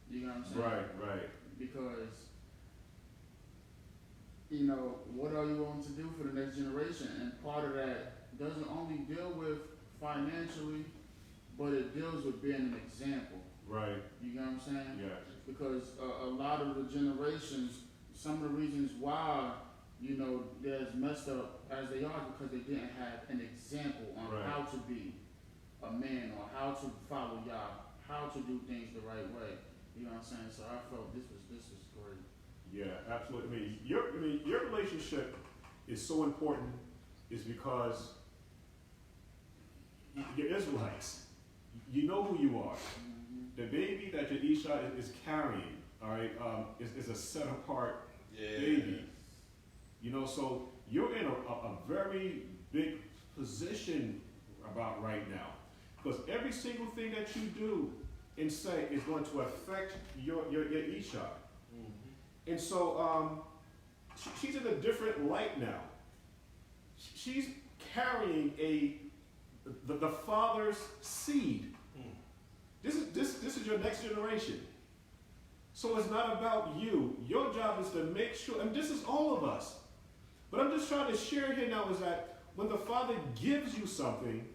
You know what I'm saying?
Right.
Because, what are you going to do for the next generation? And part of that doesn't only deal with financially, but it deals with being an example.
Right.
You know what I'm saying?
Yes.
Because a lot of the generations, some of the reasons why, they're as messed up as they are because they didn't have an example on how to be a man or how to follow Yah, how to do things the right way. You know what I'm saying? So I felt this was great.
Yeah, absolutely. Your relationship is so important is because you're Israelites. You know who you are.
Mm-hmm.
The baby that your Isha is carrying, all right, is a set apart baby. So you're in a very big position about right now. Because every single thing that you do and say is going to affect your Isha. Mm-hmm. And so she's in a different light now. She's carrying a the father's seed. This is your next generation. So it's not about you. Your job is to make sure, and this is all of us. But I'm just trying to share here now is that when the Father gives you something,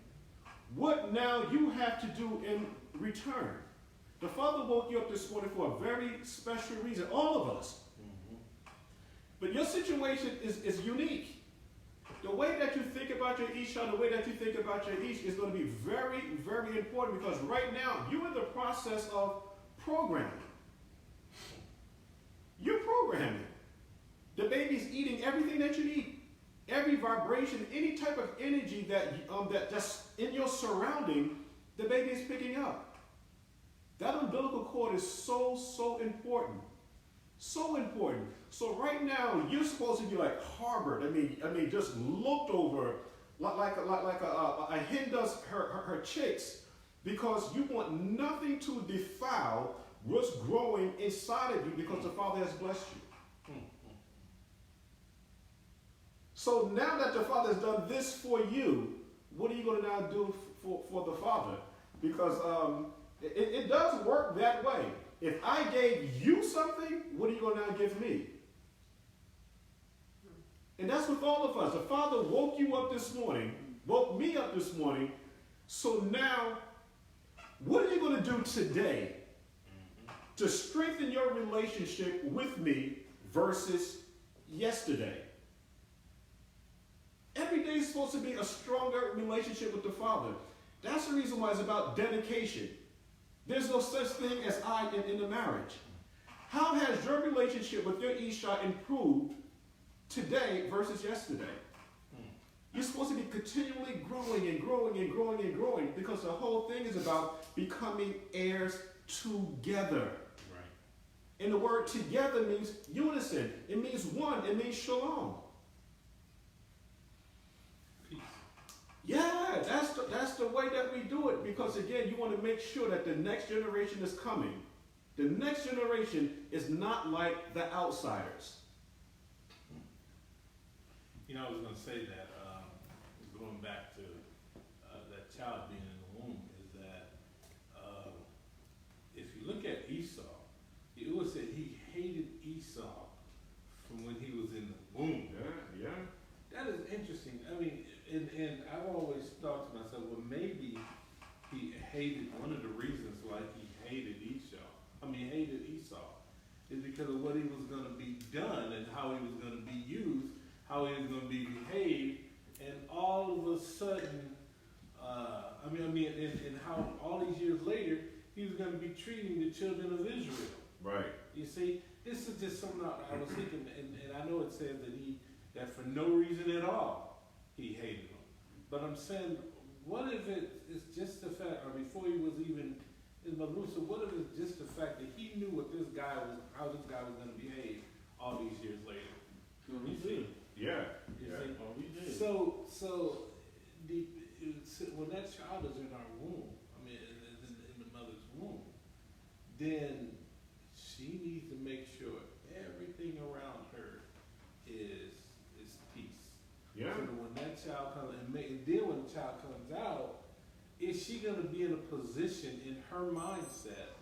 what now you have to do in return. The Father woke you up this morning for a very special reason, all of us. But your situation is unique. The way that you think about your Esau, the way that you think about your Ish is going to be very, very important because right now you're in the process of programming. You're programming. The baby's eating everything that you eat. Every vibration, any type of energy that's in your surrounding, the baby is picking up. That umbilical cord is so important. So important. So right now, you're supposed to be like harbored. I mean, just looked over like a hen does her chicks, because you want nothing to defile what's growing inside of you because the Father has blessed you. So now that the Father has done this for you, what are you going to now do for the Father? Because it does work that way. If I gave you something, what are you going to now give me? And that's with all of us. The Father woke you up this morning, woke me up this morning. So now, what are you going to do today to strengthen your relationship with me versus yesterday? Every day is supposed to be a stronger relationship with the Father. That's the reason why it's about dedication. There's no such thing as I in the marriage. How has your relationship with your Isha improved today versus yesterday? You're supposed to be continually growing and growing and growing and growing because the whole thing is about becoming heirs together. Right. And the word together means unison. It means one. It means shalom. Yeah, that's the way that we do it, because again, you want to make sure that the next generation is coming. The next generation is not like the outsiders.
You know, I was going to say that, going back to that child being in the womb, is that if you look at Esau, it was that he hated Esau from when he was in the womb.
Yeah.
That is interesting. I mean, and I've always thought to myself, well, maybe he hated, one of the reasons why he hated Esau is because of what he was going to be done and how he was going to be used, how he was going to be behaved, and all of a sudden, and how all these years later, he was going to be treating the children of Israel.
Right.
You see, this is just something I was thinking, and I know it says that for no reason at all, he hated them. But I'm saying, what if it's just the fact, or before he was even in Malusa, what if it's just the fact that he knew how this guy was going to behave all these years later?
We see.
Yeah.
You
Yeah.
see?
Oh, we did.
So when that child is in our womb, in the mother's womb, then she needs to make sure everything around her is peace.
Yeah.
So that when that child comes, and then when the child comes out, is she going to be in a position in her mindset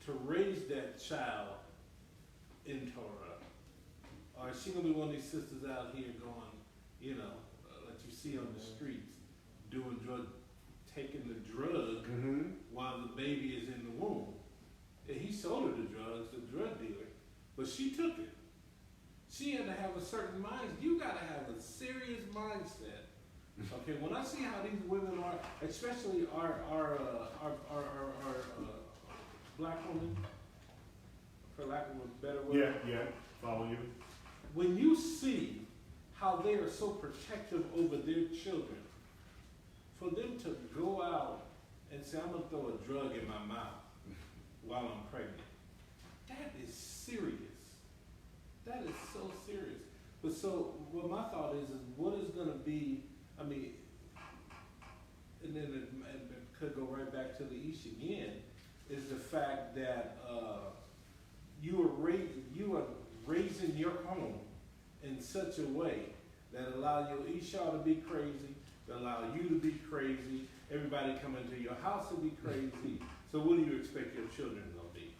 to raise that child in Torah? Or is she going to be one of these sisters out here going, like you see on the streets, doing taking the drug while the baby is in the womb? And he sold her the drugs, the drug dealer, but she took it. She had to have a certain mindset. You got to have a serious mindset. Okay, when I see how these women are, especially our black women, for lack of a better word.
Yeah. Follow you.
When you see how they are so protective over their children, for them to go out and say, I'm going to throw a drug in my mouth while I'm pregnant, that is serious. That is so serious. But so, what my thought is what is going to be, and then it could go right back to the Ish again, is the fact that you are raising your home in such a way that allow your Esau to be crazy, to allow you to be crazy. Everybody coming to your house to be crazy. So what do you expect your children to be?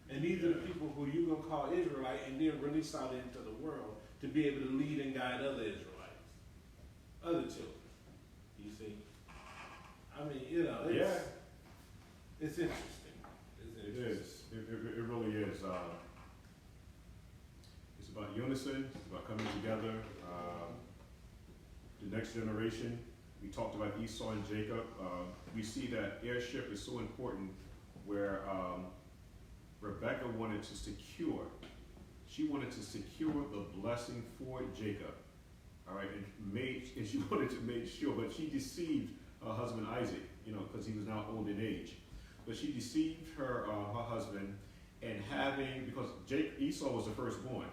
And these are the people who you're going to call Israelite and then release out into the world to be able to lead and guide other Israelites, other children. You see? I mean, you know, it's interesting.
It is. It really is. It's about unison. It's about coming together. The next generation. We talked about Esau and Jacob. We see that heirship is so important where Rebecca wanted to secure. She wanted to secure the blessing for Jacob. All right, and she wanted to make sure, but she deceived her husband Isaac, you know, because he was now old in age. But she deceived her husband, and because Esau was the firstborn.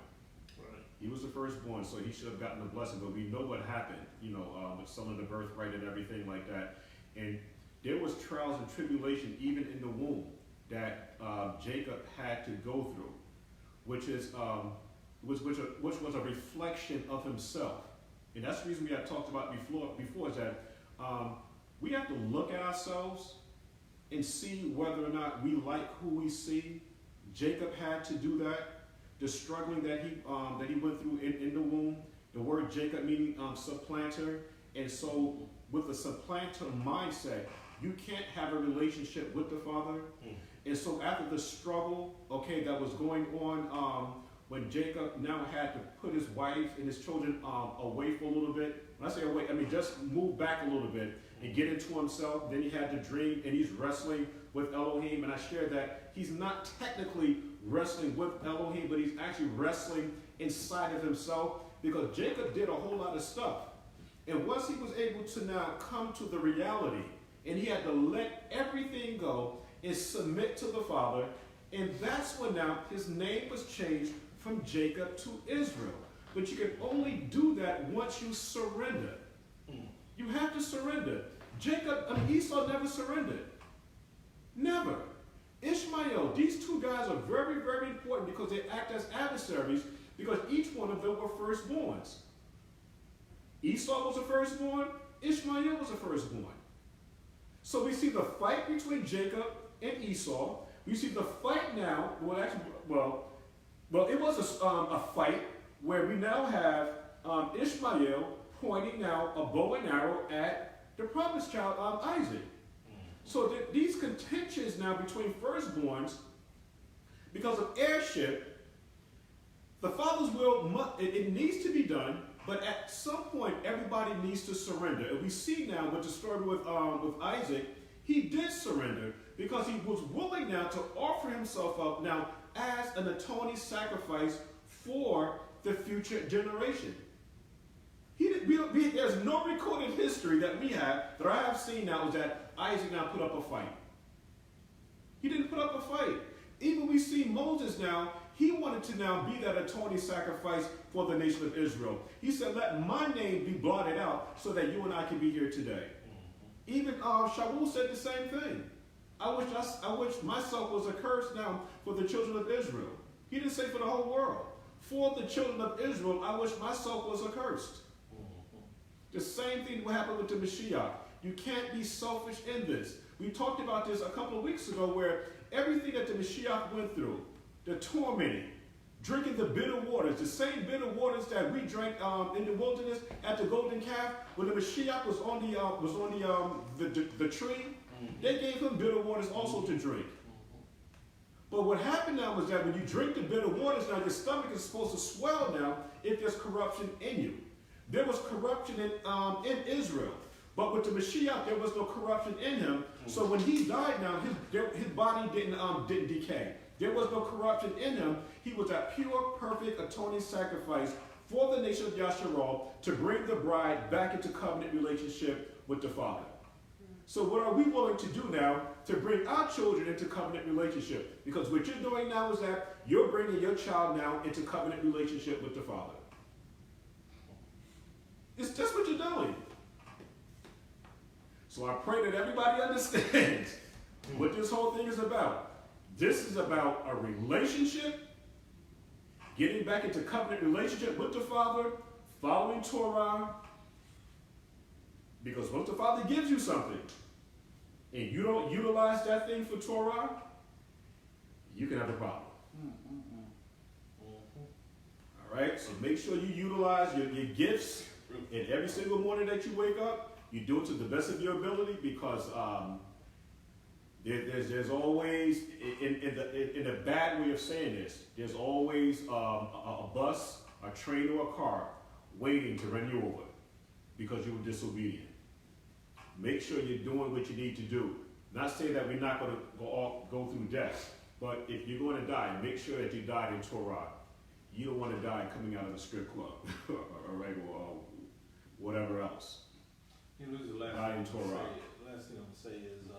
Right.
He was the firstborn, so he should have gotten the blessing. But we know what happened, you know, with some of the birthright and everything like that. And there was trials and tribulation even in the womb that Jacob had to go through, which was a reflection of himself. And that's the reason we had talked about before is that we have to look at ourselves and see whether or not we like who we see. Jacob had to do that. The struggling that he went through in the womb. The word Jacob meaning supplanter. And so with the supplanter mindset, you can't have a relationship with the Father. And so after the struggle, that was going on, when Jacob now had to put his wife and his children away for a little bit. When I say away, I mean just move back a little bit and get into himself. Then he had to dream, and he's wrestling with Elohim. And I shared that he's not technically wrestling with Elohim, but he's actually wrestling inside of himself, because Jacob did a whole lot of stuff. And once he was able to now come to the reality, and he had to let everything go and submit to the Father, and that's when now his name was changed from Jacob to Israel. But you can only do that once you surrender. You have to surrender. Esau never surrendered. Never. Ishmael, these two guys are very, very important because they act as adversaries, because each one of them were firstborns. Esau was the firstborn, Ishmael was the firstborn. So we see the fight between Jacob and Esau. We see the fight now, it was a fight where we now have Ishmael pointing now a bow and arrow at the promised child, Isaac. So these contentions now between firstborns, because of heirship, the Father's will, it needs to be done, but at some point everybody needs to surrender. And we see now with the story with Isaac, he did surrender because he was willing now to offer himself up now as an atoning sacrifice for the future generation. There's no recorded history that I have seen now, is that Isaac now put up a fight. He didn't put up a fight. Even we see Moses now, he wanted to now be that atoning sacrifice for the nation of Israel. He said, let my name be blotted out so that you and I can be here today. Even Shaul said the same thing. I wish myself was accursed now for the children of Israel. He didn't say for the whole world. For the children of Israel, I wish myself was accursed. The same thing will happen with the Mashiach. You can't be selfish in this. We talked about this a couple of weeks ago, where everything that the Mashiach went through, the tormenting, drinking the bitter waters, the same bitter waters that we drank in the wilderness at the golden calf, when the Mashiach was on the tree, they gave him bitter waters also to drink. But what happened now was that when you drink the bitter waters, now your stomach is supposed to swell now if there's corruption in you. There was corruption in Israel. But with the Mashiach, there was no corruption in him. So when he died now, his body didn't decay. There was no corruption in him. He was a pure, perfect, atoning sacrifice for the nation of Yashra'al to bring the bride back into covenant relationship with the Father. So what are we willing to do now to bring our children into covenant relationship? Because what you're doing now is that you're bringing your child now into covenant relationship with the Father. It's just what you're doing. So I pray that everybody understands what this whole thing is about. This is about a relationship, getting back into covenant relationship with the Father, following Torah, Because once the Father gives you something, and you don't utilize that thing for Torah, you can have a problem. All right? So make sure you utilize your gifts, and every single morning that you wake up, you do it to the best of your ability, because there's always, in the bad way of saying this, there's always a bus, a train, or a car waiting to run you over because you were disobedient. Make sure you're doing what you need to do. Not saying that we're not going to go through death, but if you're going to die, make sure that you died in Torah. You don't want to die coming out of a strip club, all right, or whatever else.
You know, this is the last
Die in
thing
Torah.
last thing I'm gonna say is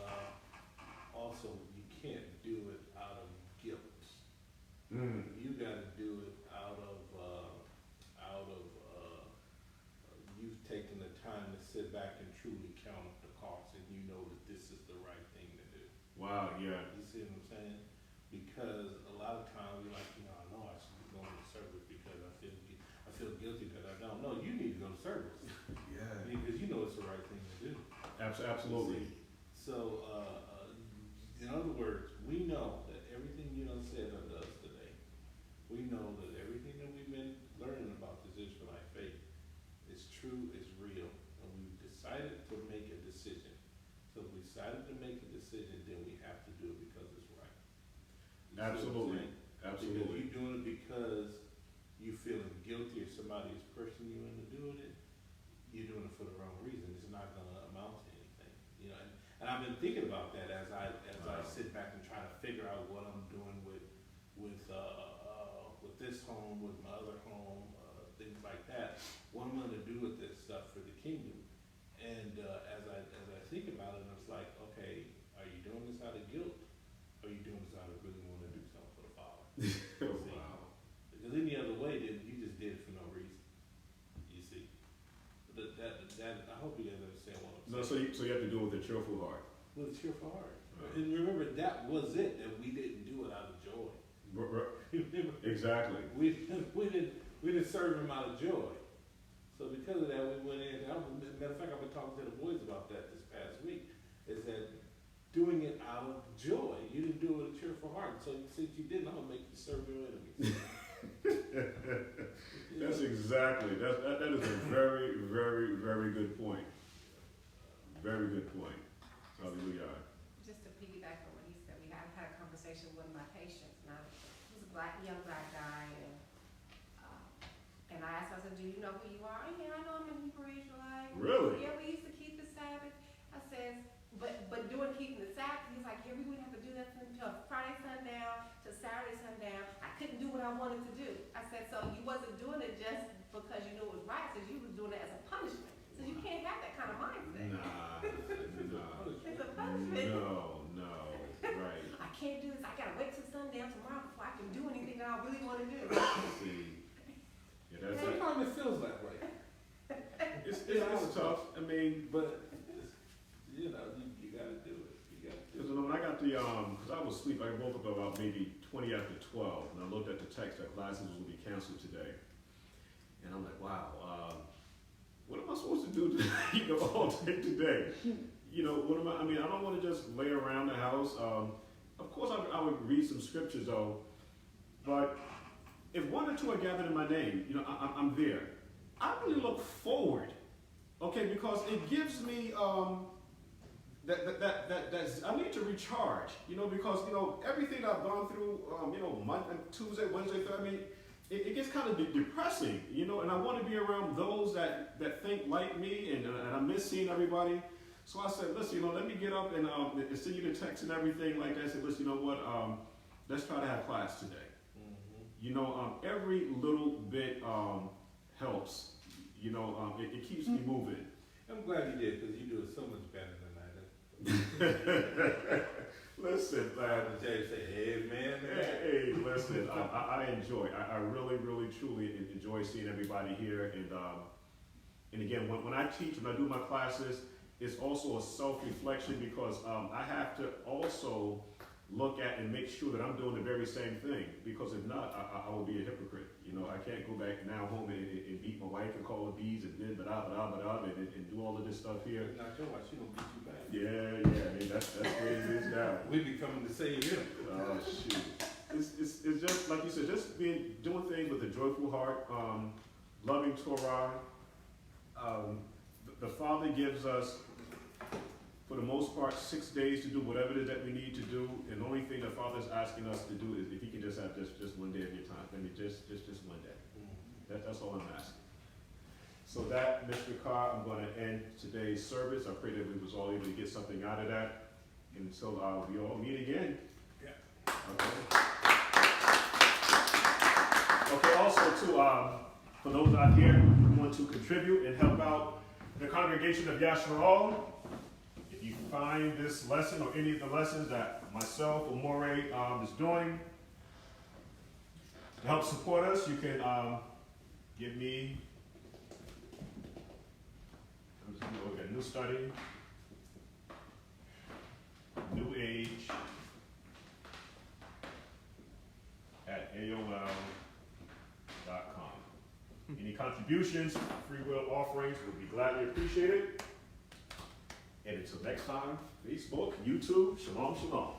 also you can't do it out of guilt. You got to do it out of you've taken the time to sit back and truly count up the costs, and you know that this is the right thing to do.
Wow, yeah.
You see what I'm saying? Because a lot of times you're like, I know I should be going to service because I feel guilty because I don't. No, you need to go to service.
Yeah.
Because you know it's the right thing to do.
Absolutely.
So, in other words, we know that everything you done said unto us today, we know that everything that we've been learning about this Israelite faith is true, is real, and we've decided to make a decision. So if we decided to make a decision, then we have to do it because it's right. You see what I'm
Absolutely.
saying? Because
Absolutely.
you're doing it because you feeling guilty or somebody is pushing you into doing it, you're doing it for the wrong reason. It's not going to amount to anything, you know. And I've been thinking about that as I sit back and try to figure out what I'm doing with this home, with my other home, things like that. What I'm going to do with this stuff for the kingdom. And as I think about it, it's like, okay, are you doing this out of guilt? Or are you doing this out of really want to do something for the Father?
Wow.
Because any other way, then you just did it for no reason. You see. That I hope you guys understand what I'm saying.
No, so you have to do it with a cheerful heart.
With a cheerful heart. And remember, that was it, that we didn't do it out of joy.
Exactly.
We didn't serve him out of joy. So because of that, we went in. Matter of fact, I've been talking to the boys about that this past week. Is that doing it out of joy? You didn't do it with a cheerful heart. So since you didn't, I'm gonna make you serve your enemies.
That's exactly. That is a very, very, very good point. Very good point. Hallelujah.
Just to piggyback on what he said, we had a conversation with my patients, and he was a young black guy, and I asked him, I said, do you know who you are? Yeah, I know I'm a Hebrew Israelite.
Really?
Yeah, we used to keep the Sabbath. I said, but doing keeping the Sabbath, he's like, yeah, we wouldn't have to do that until Friday sundown to Saturday sundown. I couldn't do what I wanted to do. I said, so you wasn't doing it just because you knew it was right, so you was doing it as a punishment. So you can't have that kind of mindset.
Nah.
It's a punishment.
No. Right.
I can't do this. I gotta wait till sundown tomorrow before I can do anything that I really want to do.
See. Yeah, that's it.
Sometimes it feels that way.
It's tough. I mean,
But you gotta do it. You gotta do
because
it.
when I got the because I was asleep, I woke up about maybe 20 after 12, and I looked at the text that classes will be canceled today, and I'm like, wow, what am I supposed to do all day today? What am I mean, I don't want to just lay around the house. Of course, I would read some scriptures though, but if one or two are gathered in my name, I'm there. I really look forward, okay, because it gives me that I need to recharge, because everything I've gone through, Monday, Tuesday, Wednesday, Thursday, I mean, it gets kind of depressing, and I want to be around those that think like me, and I miss seeing everybody. So I said, listen, let me get up and send you the text and everything like that. I said, listen, you know what? Let's try to have class today. Mm-hmm. Every little bit helps. It keeps me moving.
I'm glad you did, because you do it so much better than I do.
Listen, man.
Say, amen.
Hey, listen. I enjoy. I really, really, truly enjoy seeing everybody here. And again, when I teach, when I do my classes, it's also a self-reflection because I have to also look at and make sure that I'm doing the very same thing. Because if not, I will be a hypocrite. You know, I can't go back now home and beat my wife and call her bees and then and do all of this stuff here.
Not your wife, she gonna beat you back.
Yeah, I mean, that's the way it is now.
We be coming to save him.
Oh shoot! It's just like you said, just doing things with a joyful heart, loving Torah. The Father gives us, for the most part, 6 days to do whatever it is that we need to do, and the only thing the Father is asking us to do is if He can just have just 1 day of your time. I mean, just 1 day. That's all I'm asking. So that, Mr. Carr, I'm going to end today's service. I pray that we was all able to get something out of that. And so we all meet again.
Yeah.
Okay. Okay, also too, for those out here who want to contribute and help out the congregation of Yashra'al, if you find this lesson or any of the lessons that myself or Moreh is doing to help support us, you can give me. We got New Study, New Age at AOL.com. Any contributions, free will offerings would be gladly appreciated. And until next time, Facebook, YouTube, shalom, shalom.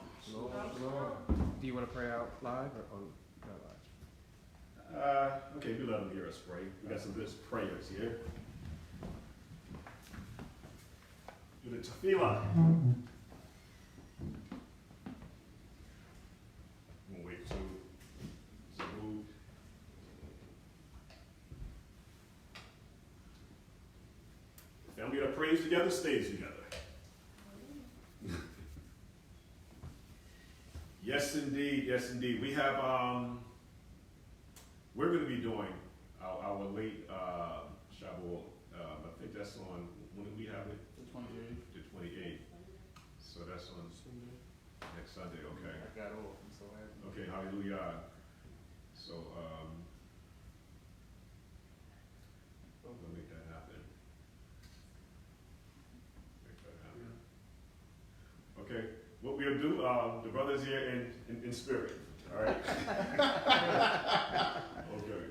Do you want to pray out live or not live?
Okay, we let them hear us pray. We got some good prayers here. Do the tefillah. We'll wait till Zabud. The family that prays together stays together. Yes, indeed. Yes, indeed. We have, we're going to be doing our late Shavuot. I think that's on, when do we have it?
The 28th.
The 28th. So that's on next Sunday, okay.
I got off, I'm so happy.
Okay, hallelujah. So, we'll make that happen. Okay, what we'll do, the brothers here in spirit, all right? Okay.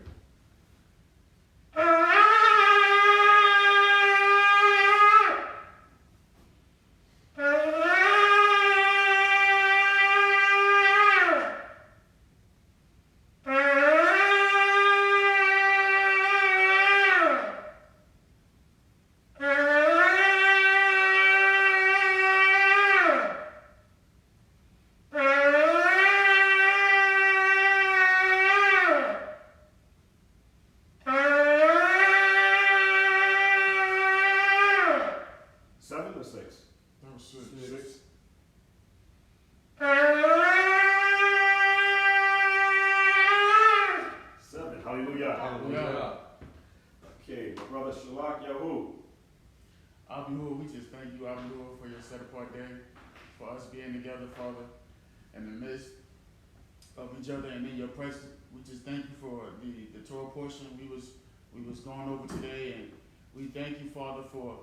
Each other and in your presence, we just thank you for the Torah portion we was going over today, and we thank you, Father, for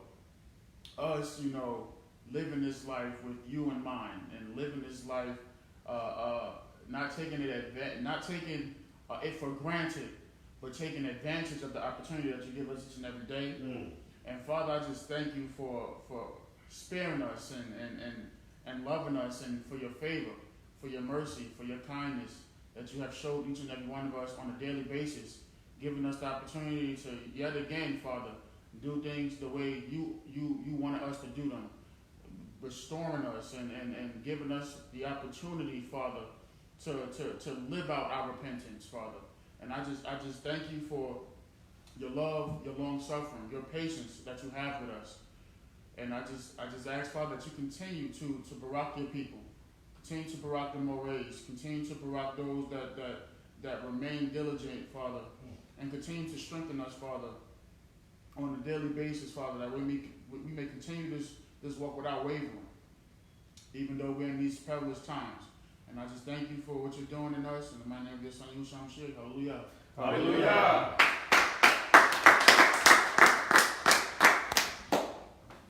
us, living this life with you in mind, and living this life, not taking it for granted, but taking advantage of the opportunity that you give us each and every day. And Father, I just thank you for sparing us and loving us, and for your favor, for your mercy, for your kindness that you have showed each and every one of us on a daily basis, giving us the opportunity to yet again, Father, do things the way you wanted us to do them, restoring us and giving us the opportunity, Father, to live out our repentance, Father. And I just thank you for your love, your long suffering, your patience that you have with us. And I just ask, Father, that you continue to barak your people. Continue to barak the Morehs. Continue to barak those that remain diligent, Father. And continue to strengthen us, Father, on a daily basis, Father, that we may continue this walk without wavering, even though we're in these perilous times. And I just thank you for what you're doing in us. In the mighty name of your Son, Yashra'al. Hallelujah.
Hallelujah.